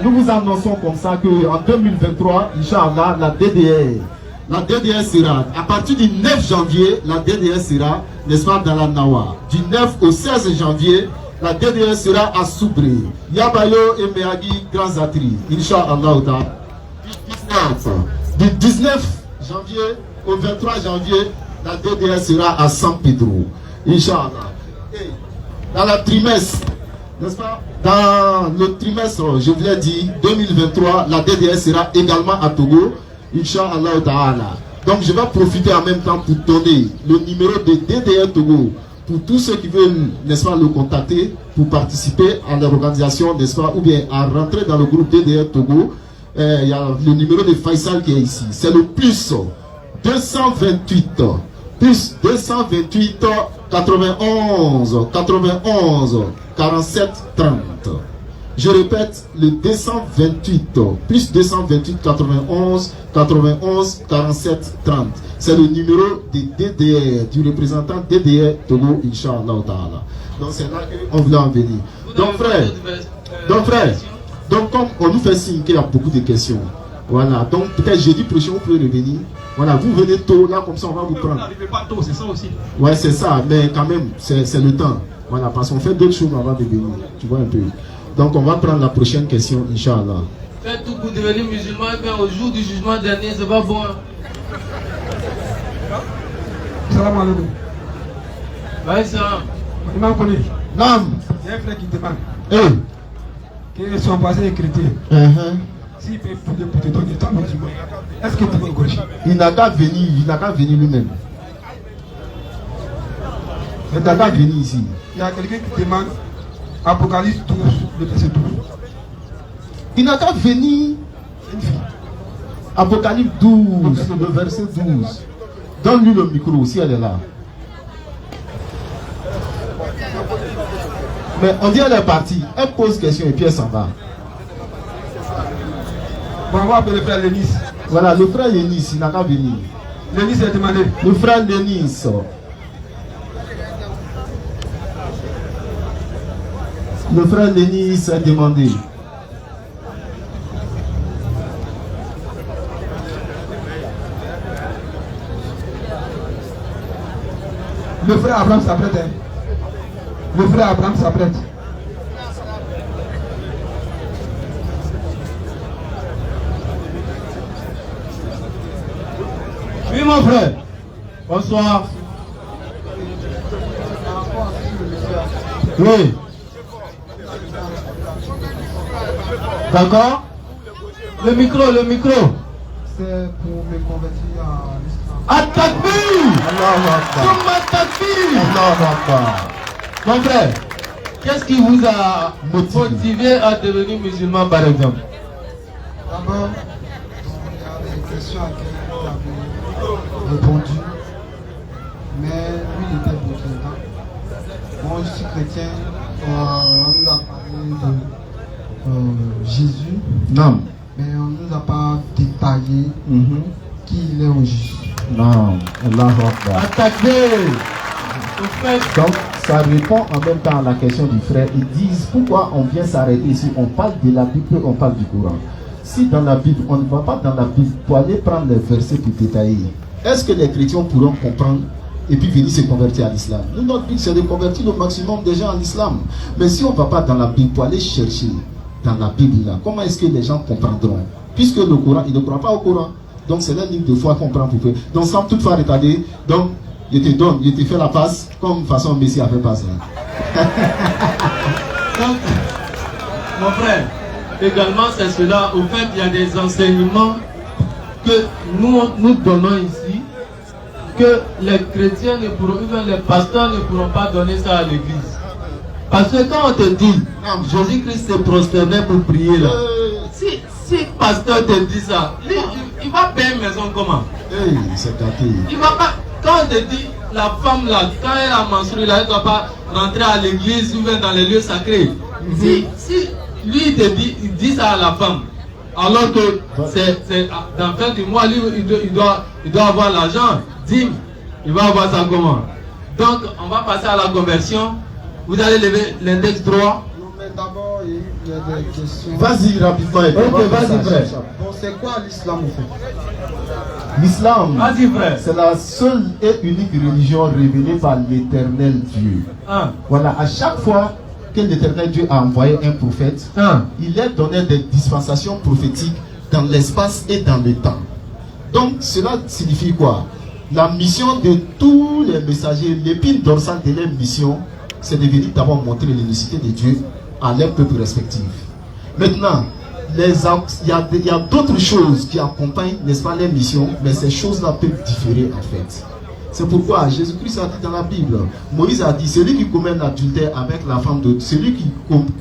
Nous vous annonçons comme ça qu'en 2023, Inch'Allah, la DDR sera, à partir du 9 janvier, la DDR sera, n'est-ce pas, dans la Nawa. Du 9 au 16 janvier, la DDR sera à Soubré. Yabayo et Meagi, Grand Zatri. Inch'Allah. Du 19 janvier au 23 janvier, la DDR sera à San Pedro. Inch'Allah. Et dans la trimestre, n'est-ce pas, dans le trimestre, je vous l'ai dit, 2023, la DDR sera également à Togo. Inch'Allah ta'ala. Donc je vais profiter en même temps pour donner le numéro de DDR Togo pour tous ceux qui veulent, n'est-ce pas, le contacter pour participer à leur organisation, n'est-ce pas, ou bien à rentrer dans le groupe DDR Togo. Il y a le numéro de Faisal qui est ici. C'est le plus 228 plus 228 91 47 30. Je répète, le 228 plus 228 91 47 30. C'est le numéro de DDR, du représentant DDR Togo, Inch'Allah Ta'ala. Donc c'est là qu'on voulait en venir. Donc frère, donc comme on nous fait signe qu'il y a beaucoup de questions, Voilà, donc peut-être jeudi prochain vous pouvez revenir. Voilà, vous venez tôt, là comme ça on va vous prendre. N'arrivez pas tôt, c'est ça aussi. Ouais, c'est ça, mais quand même, c'est le temps. Voilà, parce qu'on fait d'autres choses avant de venir. Tu vois un peu. Donc on va prendre la prochaine question, Inch'Allah. Faites tout pour devenir musulman, et bien au jour du jugement dernier, c'est pas bon. Salam alaikum. Ouais, ça. Imam Koni. Non. Il y a un frère qui demande. Eh. Que son passé est chrétien. S'il peut pour te donner ton musulman, est-ce que tu vas encourager? Il n'a qu'à venir lui-même. Il n'a qu'à venir ici. Il y a quelqu'un qui demande Apocalypse 12, le verset 12. Il n'a qu'à venir. Apocalypse 12, le verset 12. Donne-lui le micro si elle est là. Mais on dit elle est partie. Elle pose question et puis elle s'en va. Bon, on va appeler le frère Lénis. Voilà, le frère Lénis, il n'a qu'à venir. Lénis a demandé. Le frère Lénis. Le frère Lénis a demandé. Le frère Abraham s'apprête. Hein. Le frère Abraham s'apprête. Oui, mon frère. Bonsoir. Oui. D'accord. Le micro. C'est pour me convertir à l'islam. At-Takbir. Allahu Akbar. Mon frère, Qu'est-ce qui vous a motivé à devenir musulman par exemple? D'abord, il y a des questions à laquelle vous avez répondu. Mais lui, il était musulman. Moi, je suis chrétien. On nous a parlé de Jésus. non. Mais on ne nous a pas détaillé qui il est au juste. Non. Allahu Akbar. At-Takbir. Donc, ça répond en même temps à la question du frère. Ils disent pourquoi on vient s'arrêter ici. On parle de la Bible, on parle du Coran. Si dans la Bible, on ne va pas dans la Bible pour aller prendre les versets pour détailler, est-ce que les chrétiens pourront comprendre et puis venir se convertir à l'islam? Nous, notre but, c'est de convertir le maximum de gens à l'islam. Mais si on ne va pas dans la Bible pour aller chercher dans la Bible, là, comment est-ce que les gens comprendront? Puisque le Coran, ils ne croient pas au Coran. Donc, c'est leur livre de foi qu'on prend pour faire. Donc, sans toutefois retarder, donc, je te donne, je te fais la passe comme façon Messi a fait passer. Donc, mon frère, également c'est cela. Au fait, il y a des enseignements que nous donnons ici, que les chrétiens ne pourront, les pasteurs ne pourront pas donner ça à l'église. Parce que quand on te dit, Jésus-Christ s'est prosterné pour prier là, si le pasteur te dit ça, il va payer une maison comment? Il va pas. Quand on te dit, la femme là, quand elle a menstrué là, elle ne doit pas rentrer à l'église ou dans les lieux sacrés. Si lui il dit ça à la femme, alors que c'est dans la fin du mois, lui, il doit avoir l'argent, dîme, il va avoir ça comment? Donc, on va passer à la conversion. Vous allez lever l'index droit. Non, mais d'abord, il y a des questions. Vas-y rapidement. Ok, vas-y frère. Bon, c'est quoi l'islam en fait? L'islam, vas-y frère, c'est la seule et unique religion révélée par l'éternel Dieu. Voilà, à chaque fois que l'éternel Dieu a envoyé un prophète, il leur donnait des dispensations prophétiques dans l'espace et dans le temps. Donc cela signifie quoi? La mission de tous les messagers, l'épine dorsale de leur mission, c'est de venir d'abord montrer l'unicité de Dieu à leurs peuples respectifs. Maintenant, il y a d'autres choses qui accompagnent, n'est-ce pas, les missions, mais ces choses-là peuvent différer en fait. C'est pourquoi Jésus-Christ a dit dans la Bible, Moïse a dit, celui qui commet l'adultère avec la femme d'autrui, celui qui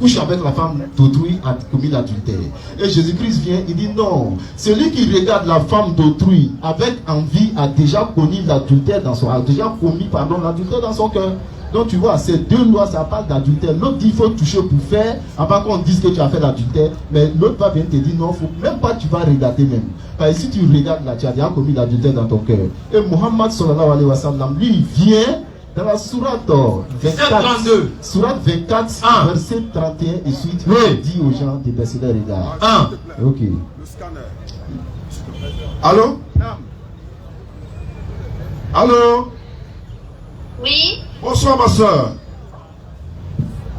couche avec la femme d'autrui a commis l'adultère. Et Jésus-Christ vient, il dit non, celui qui regarde la femme d'autrui avec envie a déjà commis l'adultère dans son, l'adultère dans son cœur. Donc tu vois, ces deux lois, ça parle d'adultère. L'autre dit il faut toucher pour faire, avant qu'on dise que tu as fait l'adultère. Mais l'autre va venir te dire non, faut même pas, tu vas regarder même. Parce que si tu regardes là, tu as déjà commis l'adultère dans ton cœur. Et Muhammad sallallahu alayhi wa sallam, lui, il vient Dans la sourate 24, sourate 24 verset 31 et suite, dit aux gens de baisser les regards. Ok. Allô? Allô? Oui. Bonsoir ma soeur.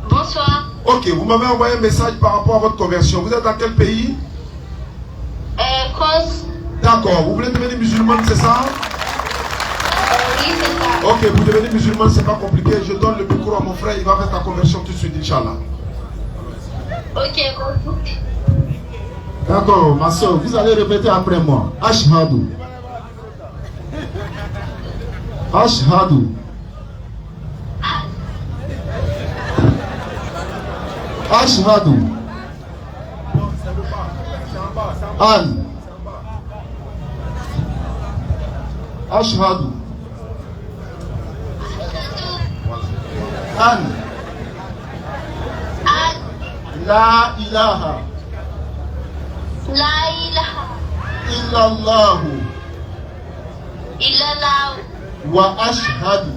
Bonsoir. Ok, vous m'avez envoyé un message par rapport à votre conversion. Vous êtes dans quel pays? France. D'accord, vous voulez devenir musulmane, c'est ça? Oui, c'est ça. Ok, vous devenez musulmane, c'est pas compliqué. Je donne le micro à mon frère, il va faire ta conversion tout de suite, Inch'Allah. Ok, bon. D'accord, ma soeur, vous allez répéter après moi. Ashhadu. Ashhadu. Ashhadu. An. Ashhadu. An. La ilaha. La ilaha. Illallah. Illallah. Wa ashhadu.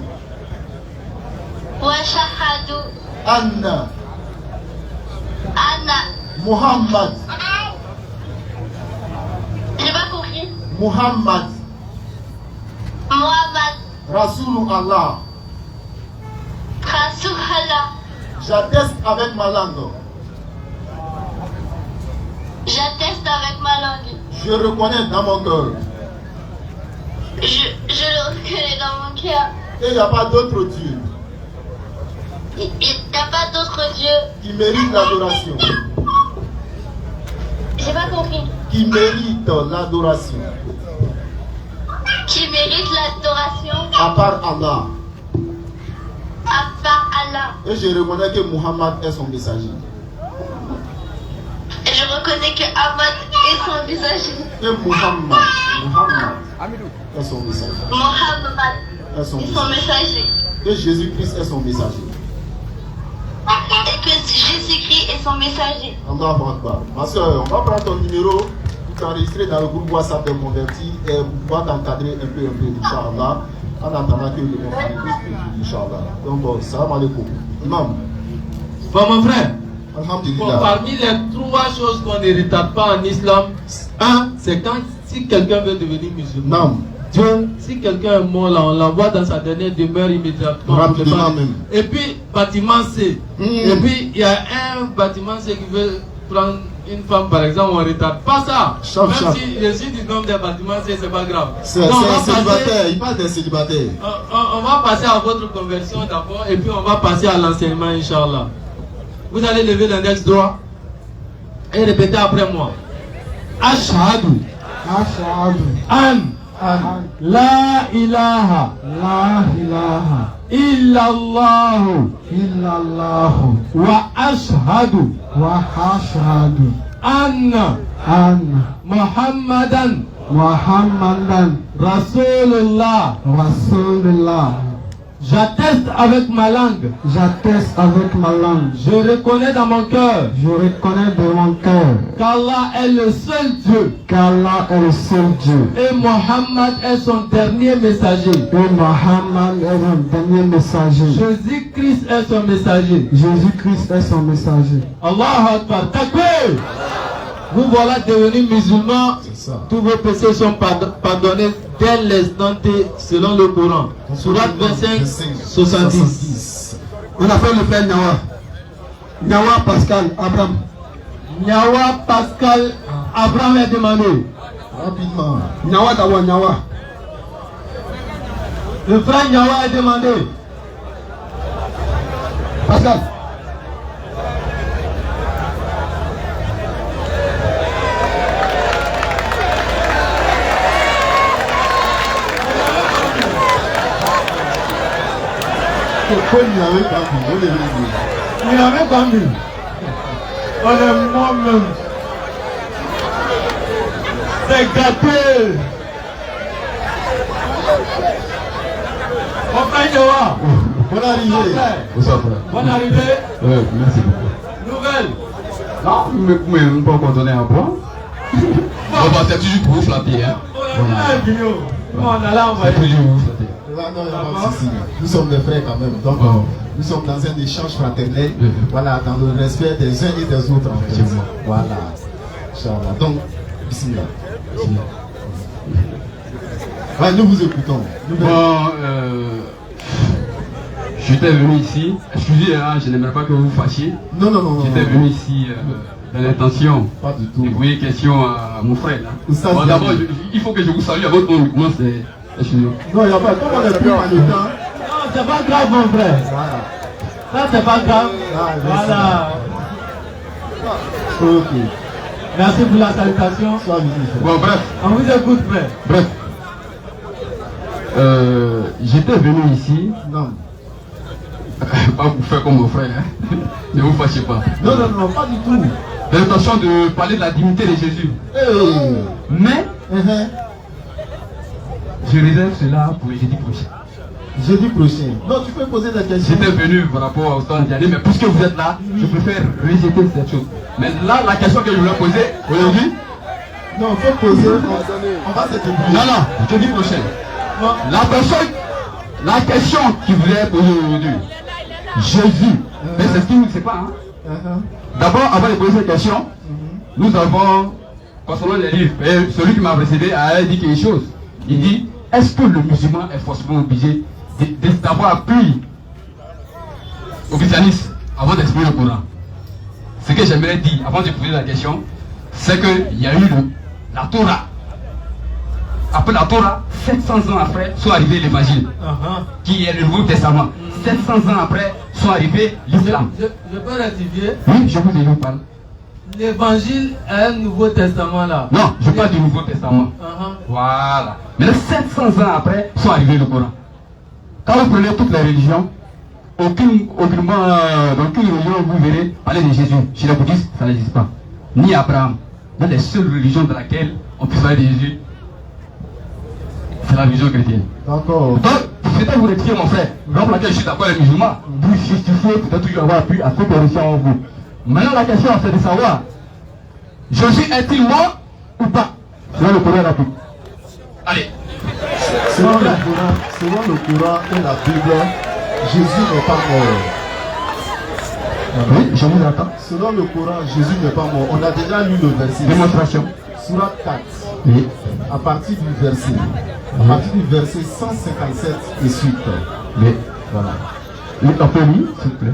Wa shahadu. Anna. Anna. Muhammad. J'ai pas compris. Muhammad. Muhammad. Rasulullah. Rasulullah. J'atteste avec ma langue. J'atteste avec ma langue. Je reconnais dans mon cœur. Je le reconnais dans mon cœur. Et il n'y a pas d'autre Dieu. Il n'y a pas d'autre Dieu Qui mérite l'adoration. J'ai pas compris. Qui mérite l'adoration. Qui mérite l'adoration. À part Allah. À part Allah. Et je reconnais que Muhammad est son messager. Et je reconnais que Ahmad est son messager. Et Muhammad est son messager. Muhammad est son messager. Que Jésus-Christ est son messager. Et que Jésus-Christ est son messager. Allahu Akbar. Ma soeur, on va prendre ton numéro pour t'enregistrer dans le groupe WhatsApp des convertis et on va t'encadrer un peu, Inch'Allah, en attendant que le conflit Inch'Allah. Donc, salam alaikum. Imam. Bon, mon frère. Alhamdulillah. Parmi les 3 choses qu'on ne retarde pas en islam, c'est quand si quelqu'un veut devenir musulman. Si quelqu'un est mort là, on l'envoie dans sa dernière demeure immédiatement. Rapidement même. Et puis, bâtiment C. Et puis, il y a un bâtiment C qui veut prendre une femme, par exemple, on ne retarde pas ça. Même si je suis du nombre des bâtiments C, c'est pas grave. C'est un célibataire, il parle d'un célibataire. On va passer à votre conversion d'abord, et puis on va passer à l'enseignement, Inch'Allah. Vous allez lever l'index droit et répéter après moi. Ashhadu. Ashhadu. An. La ilaha. La ilaha. Illallah. Illallah. Wa ashhadu. Wa ashhadu. Anna. Muhammadan. Muhammadan. Rasulullah. Rasulullah. J'atteste avec ma langue. J'atteste avec ma langue. Je reconnais dans mon cœur. Je reconnais dans mon cœur. Qu'Allah est le seul Dieu. Qu'Allah est le seul Dieu. Et Mohammed est son dernier messager. Et Mohammed est son dernier messager. Jésus-Christ est son messager. Jésus-Christ est son messager. Allahu Akbar. Takbir. Vous voilà devenus musulmans. Tous vos péchés sont pardonnés dès l'instant T selon le Coran. Sourate 25, 70. On appelle le frère Nawa. Nawa Pascal Abraham. Nawa Pascal Abraham est demandé. Rapidement. Nawa Dawa Nawa. Le frère Nawa est demandé. Pascal. Il avait pas mis. On est mort même. C'est gâté. Mon frère Noah. Bonne arrivée. Bonne arrivée. Merci beaucoup. Nouvelle. Non, mais vous ne pouvez pas donner un point. Bon, bah, c'est toujours pour vous flatter. Hein. On a là, on va toujours vous flatter. Nous sommes des frères quand même. Donc, nous sommes dans un échange fraternel. Voilà, dans le respect des uns et des autres. En fait. Voilà. Inch'Allah. Donc, bismillah. Ouais, nous vous écoutons. J'étais venu ici. Excusez, je n'aimerais pas que vous vous fâchiez. Non. J'étais venu ici dans l'intention de poser question à mon frère. Bon, d'abord, il faut que je vous salue à votre nom. Comment c'est? Excusez-moi. Non, il n'y a pas. Comment on est plus mal le temps? Non, c'est pas grave, mon frère. Voilà. Ça, c'est pas grave. Voilà. Ok. Merci pour la salutation. Bon, bref. On vous écoute, frère. Bref. J'étais venu ici. Non. Pas pour faire comme mon frère. Hein. Ne vous fâchez pas. Non, pas du tout. J'ai l'intention de parler de la dignité de Jésus. Mais, je réserve cela pour le jeudi prochain. Jeudi prochain. Non, tu peux poser la question. J'étais venu par rapport au temps d'y aller, mais puisque vous êtes là, je préfère rejeter cette chose. Mais là, la question que je voulais poser aujourd'hui. Non, il faut poser. On va se débrouiller. Non, jeudi prochain. La question qui voulait poser aujourd'hui. Jésus. Mais c'est ce qu'il ne sait pas. Hein? D'abord, avant de poser cette question, nous avons, concernant les livres, celui qui m'a précédé a dit quelque chose. Il dit, est-ce que le musulman est forcément obligé d'avoir appris au christianisme avant d'exprimer le Coran? Ce que j'aimerais dire avant de poser la question, c'est qu'il y a eu la Torah. Après la Torah, 700 ans après, sont arrivés l'évangile, qui est le Nouveau Testament. 700 ans après, sont arrivés l'islam. Je peux rectifier? Oui, je vous parle. L'évangile est un Nouveau Testament là. Non, je parle du Nouveau Testament. Voilà. Mais 700 ans après, sont arrivés le Coran. Quand vous prenez toutes les religions, aucune religion vous verrez parler de Jésus. Chez les bouddhistes, ça n'existe pas. Ni Abraham. Dans les seules religions dans lesquelles on peut parler de Jésus, c'est la religion chrétienne. D'accord. Donc, c'était vous rectifier mon frère. Donc, laquelle je suis d'accord avec les musulmans, pour justifier peut-être qu'il y avoir pu à ce que réussir en vous. Maintenant, la question, c'est de savoir, Jésus est-il mort ou pas? Selon le Coran rapide. Allez. Selon le Coran et la Bible, Jésus n'est pas mort. Oui, je vous attends. Selon le Coran, Jésus n'est pas mort. On a déjà lu le verset. Démonstration. Surat 4. Oui. À partir du verset. À partir du verset 157 et suite. Oui. Voilà. On peut lire, s'il vous plaît.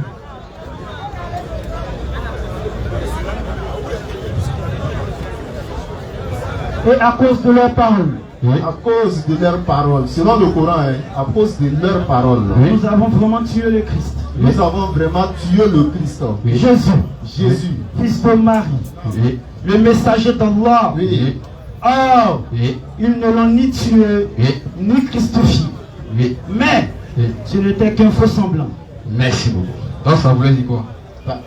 Et à cause de leurs paroles. Oui. À cause de leurs paroles. Selon le Coran, à cause de leurs paroles. Oui. Nous avons vraiment tué le Christ. Oui. Nous avons vraiment tué le Christ. Oui. Jésus. Fils de Marie. Oui. Le messager d'Allah. Oui. Oh, oui. Ils ne l'ont ni tué, ni crucifié. Oui. Mais ce n'était qu'un faux semblant. Merci beaucoup. Donc ça voulait dire quoi?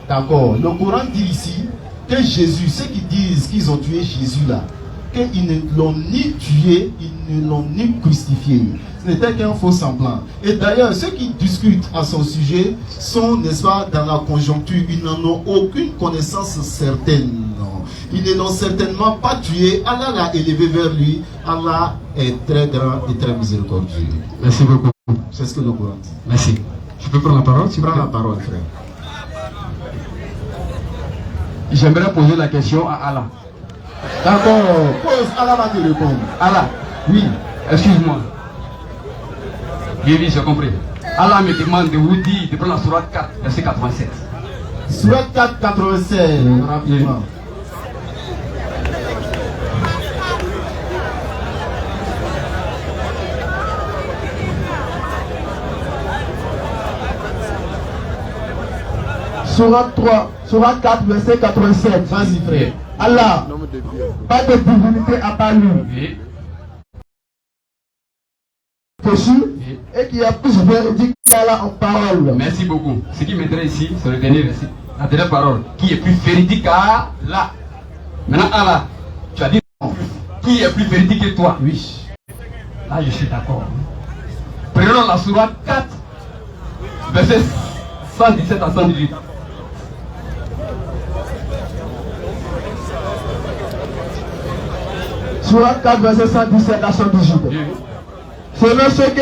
D'accord. Le Coran dit ici que Jésus, ceux qui disent qu'ils ont tué Jésus là, qu'ils ne l'ont ni tué, ils ne l'ont ni crucifié. Ce n'était qu'un faux semblant. Et d'ailleurs, ceux qui discutent à son sujet sont, n'est-ce pas, dans la conjoncture. Ils n'en ont aucune connaissance certaine. Ils ne l'ont certainement pas tué. Allah l'a élevé vers lui. Allah est très grand et très miséricordieux. Merci beaucoup. C'est ce que le Coran dit. Merci. Je peux prendre la parole? Tu prends la parole, frère. J'aimerais poser la question à Allah. D'accord. Pose, Allah va te répondre. Allah. Oui. Excuse-moi. Oui, j'ai compris. Allah me demande de vous dire de prendre la sourate 4, verset 87. Sourate 4, 87, rapidement. Sourate 3, Sourate 4, verset 87. Vas-y, frère. Allah, pas de divinité à part lui. Et qui a plus véridique qu'Allah en parole. Merci beaucoup. Ce qui m'intéresse ici, c'est le dernier verset. La dernière parole. Qui est plus véridique qu'Allah? Maintenant, Allah, tu as dit non. Qui est plus véridique que toi? Oui. Là, je suis d'accord. Prenons la sourate 4, verset 117 à 118. Sourate 4, verset 117 à 118. Selon ce que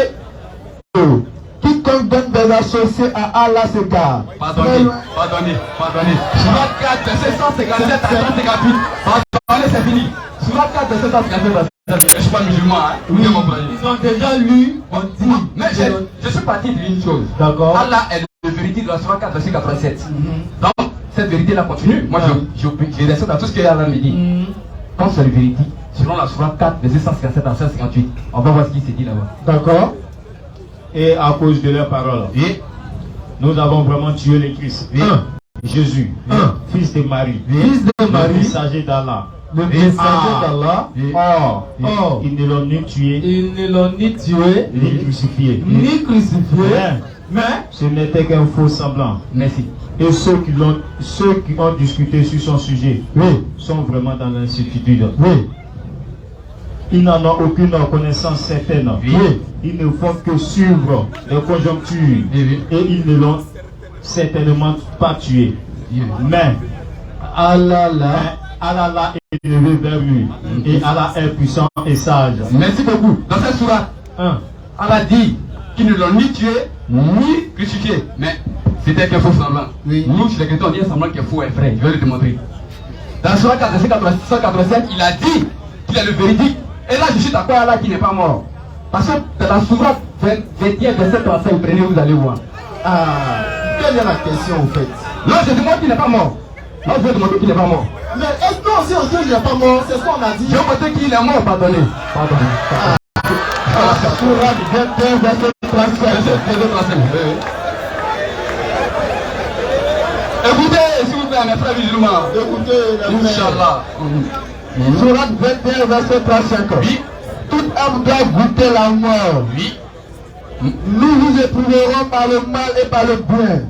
Quiconque donne des associés à Allah s'égare. Pardonnez. Surat 4, verset 157 à 158. Pardonnez, c'est fini. Surat 4, verset 157 à 158. Je ne suis pas musulman, hein. Oui, ils ont déjà lu, on dit. Mais je suis parti d'une chose. D'accord. Allah est le vérité de la Surat 4, verset 87. Donc, cette vérité-là continue. Moi, je reste à tout ce que Allah me dit. Quand c'est la vérité, selon la Surat 4, verset 157 à 158, on va voir ce qui s'est dit là-bas. D'accord. Et à cause de leurs paroles, nous avons vraiment tué le Christ. Jésus, fils de Marie, le messager d'Allah. Le messager d'Allah. Or, ils ne l'ont ni tué, ni crucifié. Mais ce n'était qu'un faux semblant. Merci. Et ceux qui ont discuté sur son sujet sont vraiment dans l'incertitude. Ils n'en ont aucune connaissance certaine. Ils ne font que suivre les conjonctures. Et ils ne l'ont certainement pas tué. Mais Allah est élevé vers lui. Et Allah est puissant et sage. Merci beaucoup. Dans cette sourate, Allah dit qu'ils ne l'ont ni tué, ni crucifié. Mais c'était qu'un faux semblant. Nous, chez les chrétiens, on dit un semblant qui est faux et vrai. Je vais le démontrer. Dans la sourate 187, il a dit qu'il est le véridique. Et là, je suis d'accord à Allah qui n'est pas mort. Parce que dans la sourate 21, verset 35, prenez, vous allez voir. Quelle est la question en fait? Non, je demande qu'il n'est pas mort. Non, je vais demander qu'il n'est pas mort. Mais est-ce qu'on sait aussi qu'il n'est pas mort? C'est ce qu'on a dit. Je vais montrer qu'il est mort, pardonnez. Sourate 21, verset 35. Écoutez, s'il vous plaît, mes frères musulmans. Écoutez, Inch'Allah. Sourate 21, verset 35. Toute âme doit goûter la mort. Nous vous éprouverons par le mal et par le bien.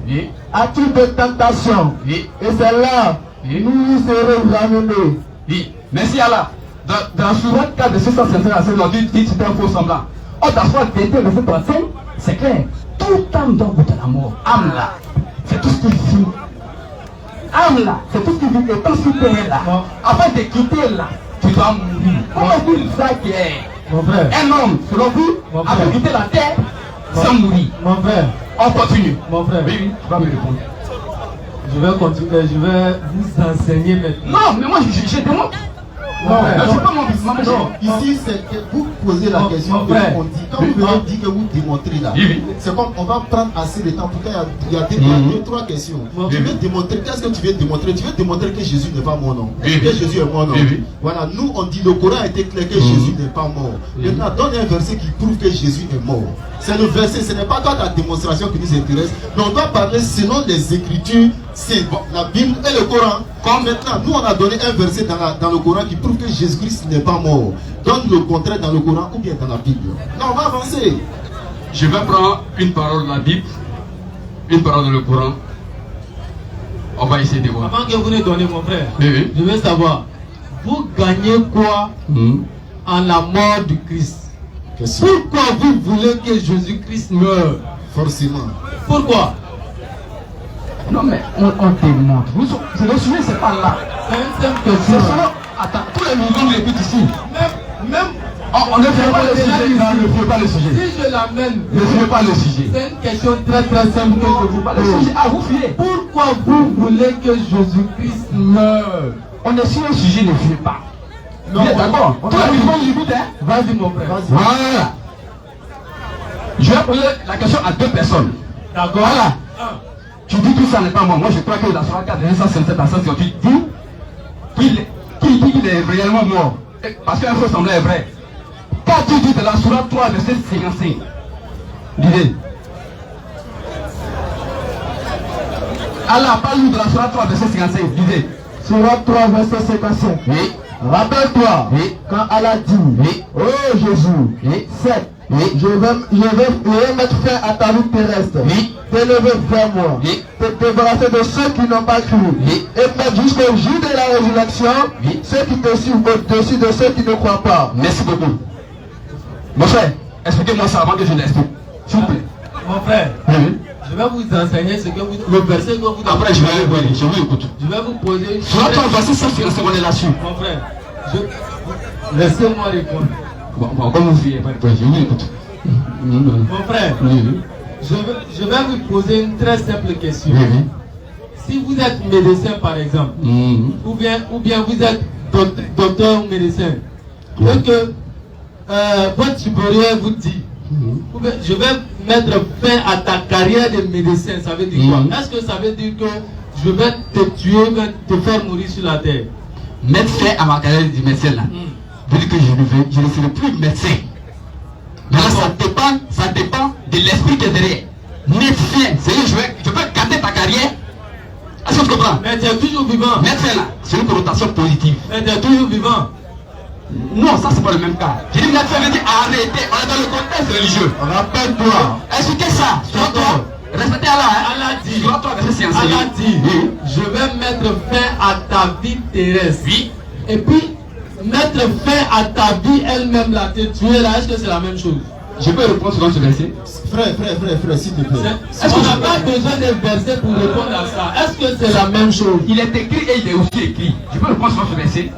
À toute tentation. Et c'est là nous vous serons ramenés. Merci Allah. Dans la sourate 4 de 655, on dit que c'est un faux semblant. Or, dans la sourate 21, verset 35, c'est clair. Toute âme doit goûter la mort. Âme là, c'est tout ce qui vit. Âme là, c'est tout ce qui vit. Et tout ce qui est là, afin de quitter là, tu dois mourir. Comment vous ça qui est un homme, selon vous, a pu quitter la terre sans mourir? Mon frère, on continue. Mon frère, oui, tu vas me répondre. Je vais continuer, je vais vous enseigner maintenant. Non, mais moi je demande. Non, c'est pas mon business. Non, ici c'est que vous posez la question que on dit. Quand vous venez dire que vous démontrez là, c'est comme on va prendre assez de temps. Pourquoi il y a deux, trois questions. Tu veux démontrer, qu'est-ce que tu veux démontrer? Tu veux démontrer que Jésus n'est pas mort, non? Que Jésus est mort, non? Voilà, nous on dit le Coran a été clair que Jésus n'est pas mort. Maintenant, donne un verset qui prouve que Jésus est mort. C'est le verset, ce n'est pas toi ta démonstration qui nous intéresse, mais on doit parler selon les Écritures, c'est la Bible et le Coran. Comme maintenant, nous on a donné un verset dans le Coran qui prouve que Jésus-Christ n'est pas mort. Donne le contraire dans le Coran ou bien dans la Bible. Non, on va avancer. Je vais prendre une parole de la Bible, une parole dans le Coran. On va essayer de voir. Avant que vous ne donnez, mon frère, je veux savoir, vous gagnez quoi en la mort du Christ? Pourquoi vous voulez que Jésus-Christ meure? Forcément. Pourquoi? Non mais on démontre. Le sujet c'est pas là. C'est une simple question. Attends, tous les millions l'écoutent ici. Même on ne fait pas le sujet. Non, ne fait pas le sujet. Si je l'amène, ne fuyez pas le sujet. C'est une question très simple que je vous parle. Vous fuyez. Pourquoi vous voulez que Jésus-Christ meure? On est sur un sujet, ne fuyez pas. Non, d'accord. Tous les musulmans l'écoutent, hein. Vas-y mon frère. Voilà. Je vais poser la question à deux personnes. D'accord. Voilà. Tu dis que ça n'est pas moi. Moi je crois que la Sourate 4 157 à 158 dit qu'il est réellement mort. Parce qu'un faux semblant est vrai. Qu'as-tu dit de la Sourate 3 verset 55? Disez. Allah parle de la Sourate 3 verset 55. Disez. Sourate 3 verset 55. Oui. Rappelle-toi, quand Allah dit, oh Jésus, je vais mettre fin à ta route terrestre, t'élever vers moi, te débarrasser de ceux qui n'ont pas cru, et mettre jusqu'au jour de la résurrection, ceux qui te suivent au-dessus de ceux qui ne croient pas. Merci beaucoup. Mon frère, expliquez-moi ça avant que je l'explique. S'il vous plaît. Mon frère, je vais vous enseigner ce que le verset que vous... Après, je vous écoute. Je vais vous poser une... Sur la verset 155, on est là-dessus. Mon frère, laissez-moi répondre. Bon, comme vous fuyez, je vous écoute. Mon frère, je vais vous poser une très simple question. Si vous êtes médecin par exemple, ou bien vous êtes docteur ou médecin, et que votre supérieur vous dit, je vais mettre fin à ta carrière de médecin, ça veut dire quoi? Est-ce que ça veut dire que je vais te tuer, te faire mourir sur la terre? Mettre fin à ma carrière de médecin là, veut dire que je ne serai plus médecin. Mais là, ça dépend de l'esprit qui est derrière. Médecin, c'est-à-dire je vais garder ta carrière. Est-ce que tu comprends? Mais tu es toujours vivant. Médecin là, c'est une connotation positive. Mais tu es toujours vivant. Non, ça c'est pas le même cas. J'ai dit médecin veut dire arrêter. On est dans le contexte religieux. Rappelle-toi. Expliquez ça. Respectez Allah. Allah dit, Allah dit, je vais mettre fin à ta vie terrestre. Oui. Et puis, mettre fin à ta vie elle-même là, te tuer là, est-ce que c'est la même chose? Je peux répondre selon ce verset? Frère, s'il te plaît. On n'a pas besoin de verset pour répondre à ça. Est-ce que c'est la même chose? Il est écrit et il est aussi écrit. Je peux répondre selon ce verset?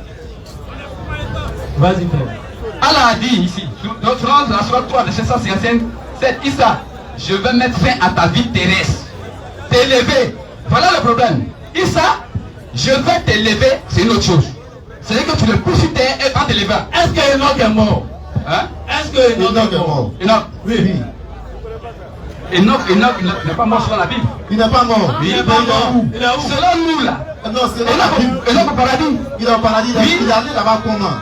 Vas-y, frère. Allah a dit ici, selon la sourate 3 de 755, c'est Issa, je vais mettre fin à ta vie terrestre. T'élever. Voilà le problème. Issa, je vais t'élever, c'est une autre chose. C'est-à-dire que tu ne peux sur terre et pas t'élever. Est-ce que Enoch est mort? Hein? Est-ce que Enoch est mort? Enoch. Oui. Enoch n'est pas mort selon la Bible. Il n'est pas mort. Il n'est pas mort. Il est où? Selon nous là. Non, c'est la Bible. Enoch au paradis. Il est au paradis. Il est allé là-bas comment?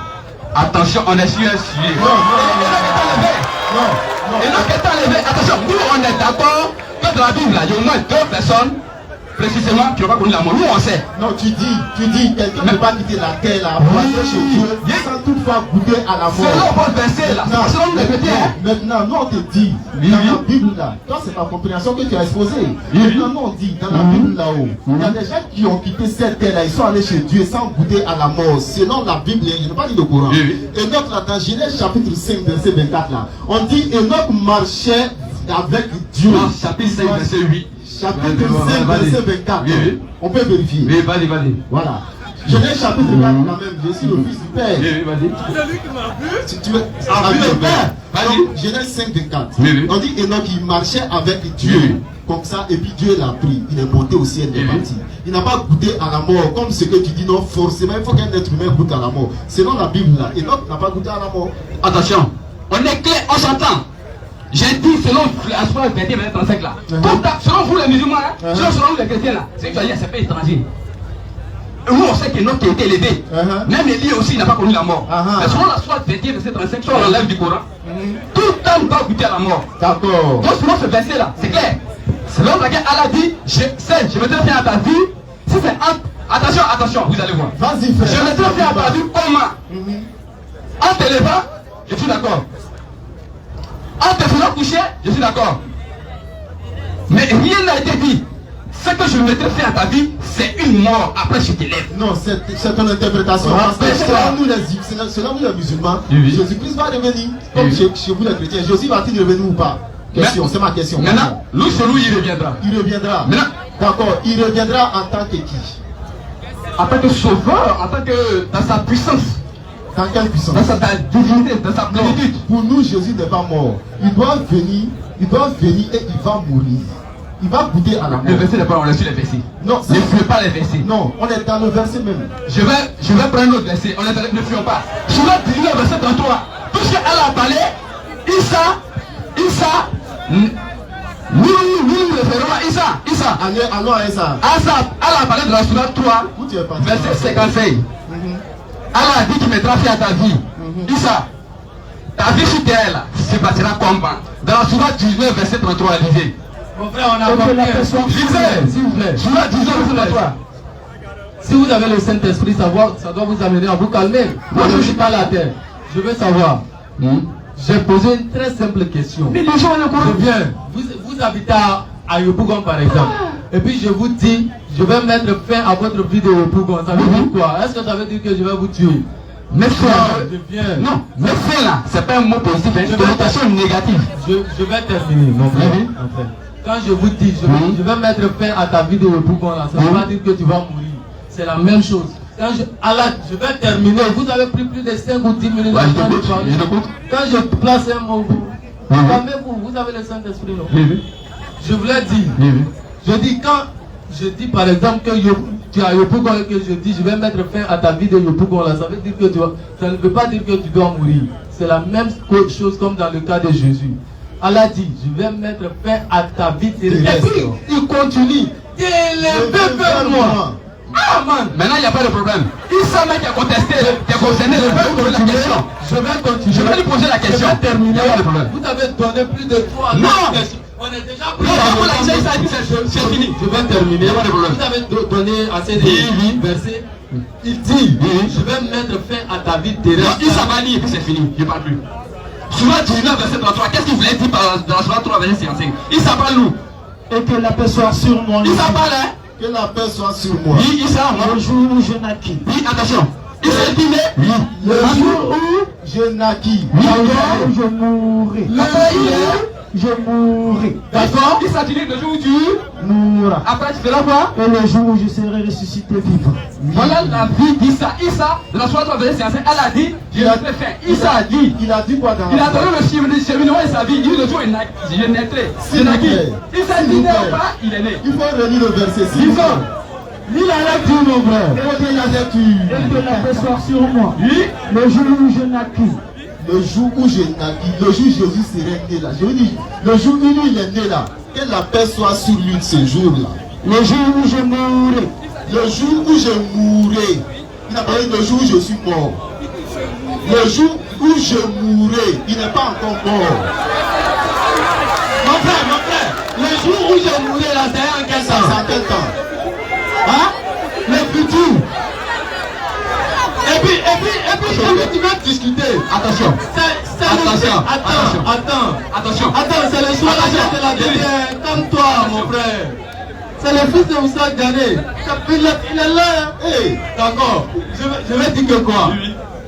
Attention, on est sur un sujet. Non. Enoch est enlevé. Attention, nous on est d'accord que dans la Bible là, il y a au moins 2 personnes précisément qui n'ont pas connu la mort. Nous on sait. Non, tu dis, quelqu'un ne peut pas quitter la terre là, pour aller chez Dieu, sans toutefois goûter à la mort. Selon votre verset là, selon les chrétiens. Maintenant, nous on te dit, dans la Bible là, toi c'est ma compréhension que tu as exposée. Maintenant, nous on dit, dans la Bible là-haut, il y a des gens qui ont quitté cette terre là, ils sont allés chez Dieu sans goûter à la mort. Selon la Bible, je n'ai pas dit le Coran. Enoch là, dans Genèse chapitre 5, verset 24 là, on dit Enoch marchait avec Dieu. Chapitre 5, verset 8. Chapitre 5, verset 24. Oui. On peut vérifier. Oui, vas-y. Voilà. Genèse chapitre 4 quand même. Je suis le fils du Père. Oui, vas-y. C'est lui qui m'a vu. Tu veux le Père. Donc, Genèse 5, 24. On dit Enoch, il marchait avec Dieu. Comme ça, et puis Dieu l'a pris. Il est monté au ciel, il est parti. Il n'a pas goûté à la mort. Comme ce que tu dis, non, forcément, il faut qu'un être humain goûte à la mort. Selon la Bible, là, Enoch n'a pas goûté à la mort. Attention, on est clair, on s'entend. J'ai dit selon la soirée 21, 35 là. Selon vous les musulmans, selon vous les chrétiens là, c'est que c'est pas étranger. Nous on sait que Enoch a été élevé. Même Élie aussi n'a pas connu la mort. Mais selon la soirée 21, verset 35, selon l'enlève du Coran, tout homme va goûter à la mort. D'accord. Donc selon ce verset là, c'est clair. Selon laquelle Allah dit, je mettrai fin à ta vie. Si c'est attention, vous allez voir. Vas-y frère. Je mettrai fin à ta vie comment? En t'élevant, je suis d'accord. En te faisant coucher, je suis d'accord. Mais rien n'a été dit. Ce que je mettrai fin à ta vie, c'est une mort. Après, je t'élève. Non, c'est ton interprétation. Parce que selon nous les musulmans, Jésus-Christ va revenir. Comme chez vous les chrétiens. Jésus va-t-il revenir ou pas? Question, c'est ma question. Maintenant, nous, sur nous, il reviendra. Il reviendra. D'accord, il reviendra en tant que qui? En tant que sauveur, en tant que dans sa puissance. Dans quelle puissance? Dans sa divinité, dans sa plénitude. Pour nous, Jésus n'est pas mort. Il doit venir et il va mourir. Il va goûter à la mort. Le verset n'est pas, on est sur les versets. Non, ne fuyez pas les versets. Non, on est dans le verset même. Je vais prendre l'autre verset. On est dans, ne fuyons pas. Sur le 19, verset 33. Puisque elle a parlé, Issa, nous référons à Issa. Allons à Issa. Elle a parlé de la sourate 3, verset 55. Allah a dit qu'il mettra fin à ta vie. Issa, ta vie sur terre là, se bâtira comme vent. Dans la sourate 19, verset 33, lisez. Mon frère, on a compris la question. Lisez, s'il vous plaît. Sourate 19, verset 33. Si vous avez le Saint-Esprit, ça doit vous amener à vous calmer. Moi, je ne suis pas la terre. Je veux savoir. J'ai posé une très simple question. Mais les gens ne comprennent pas. Bien, vous habitez à Yopougon par exemple. Et puis je vous dis, je vais mettre fin à votre vie de Yopougon. Ça veut dire quoi? Est-ce que ça veut dire que je vais vous tuer? Mais non, mais fin là, c'est pas un mot positif, c'est une connotation négative. Je vais terminer, mon frère. Quand je vous dis, je vais mettre fin à ta vie de Yopougon là, ça ne veut pas dire que tu vas mourir. C'est la même chose. Quand je vais terminer, vous avez pris plus de 5 ou 10 minutes à parler. Quand je place un mot, Vous avez le Saint-Esprit, non? Je voulais dire, je dis quand je dis par exemple que tu as Yopougon et que je dis je vais mettre fin à ta vie de Yopougon là, ça veut dire que ça ne veut pas dire que tu dois mourir. C'est la même chose comme dans le cas de Jésus. Allah dit, je vais mettre fin à ta vie terrestre. Et puis, il continue, t'élever vers moi. Ah man, maintenant il n'y a pas de problème. Issa qui a contesté, qui a concerné, je vais poser la question. Je vais continuer. Je vais lui poser la question. Je vais terminer. Vous avez donné plus de 3 questions. On est déjà pris. C'est fini. Je vais terminer. Vous avez donné assez de versets. Il dit, je vais mettre fin à ta vie terrestre. Issa va lire, puis c'est fini. Je ne parle plus. Sourate 19, verset 33. Qu'est-ce qu'il voulait dire dans la Sourate 3, verset 55? Issa parle nous. Et que la paix soit sur moi. Issa parle, hein? Que la paix soit sur moi. Oui, Issa, le jour où je naquis. Oui, attention. Issa dit, oui. Le jour où je naquis. Alors je mourrai. Je mourrai. D'accord? Issa dit le jour où tu mourras. Après tu feras quoi? Et le jour où je serai ressuscité vivant. Voilà la vie d'Issa. Issa, dans la soirée de verset 55, elle a dit, je vais faire. Issa a dit. Il a dit quoi dans il a donné le cheminement de sa vie. Il dit le jour où je naîtrai. Je naquis. Issa dit né ou pas, il est né. Il faut relire le verset 6. Lis la lecture, mon frère. Et la lecture. Et que la paix soit sur moi. Oui. Le jour où je naquis. Le jour où je naquis, le jour où Jésus serait né là. Je vous dis, le jour où il est né là, que la paix soit sur lui ce jour-là. Le jour où je mourrai. Le jour où je mourrai. Il n'a pas dit le jour où je suis mort. Le jour où je mourrai, il n'est pas encore mort. Mon frère, le jour où je mourrai là, c'est en quel temps? C'est en quel temps? Hein? Le futur. Et puis, tu vas discuter. Attention. Attends, c'est le soir de la dernière. Comme toi, mon frère. C'est le fils de Moussa Ghané. Il est là. Hey, d'accord. Je vais dire que quoi?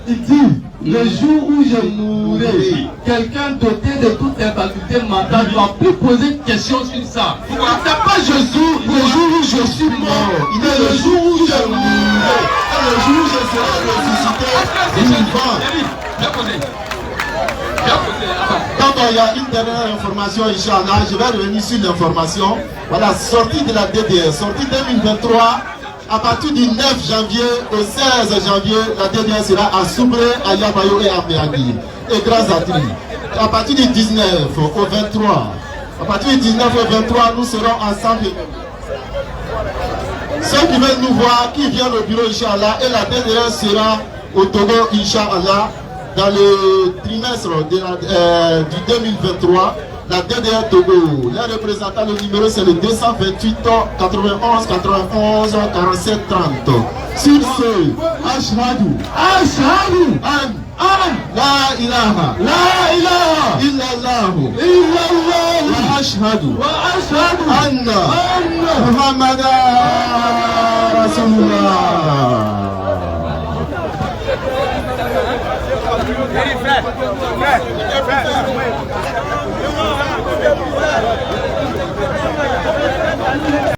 Il dit, le jour où je mourrai, quelqu'un doté de toutes les facultés mentales ne va plus poser de questions sur ça. C'est pas Jésus, le jour où je suis mort. Il est le jour où je mourrai. Et le jour où je serai ressuscité. Donc il y a une dernière information, Inch'Allah. Je vais revenir sur l'information. Voilà, sortie de la DDR, sortie 2023. À partir du 9 janvier au 16 janvier, la DDR sera à Soubré, à Yabayo et à Méagui. Et grâce à Tri. À partir du 19 au 23, à partir du 19 au 23, nous serons ensemble. Ceux qui veulent nous voir, qui viennent au bureau, Inch'Allah, et la DDR sera au Togo, Inch'Allah, dans le trimestre du 2023. La DDR Togo, les représentants, le numéro c'est le 228 91 91 47 30. Sur ce, Ashhadu an la ilaha illallah wa ashhadu anna Muhammadan Rasulullah. Frère.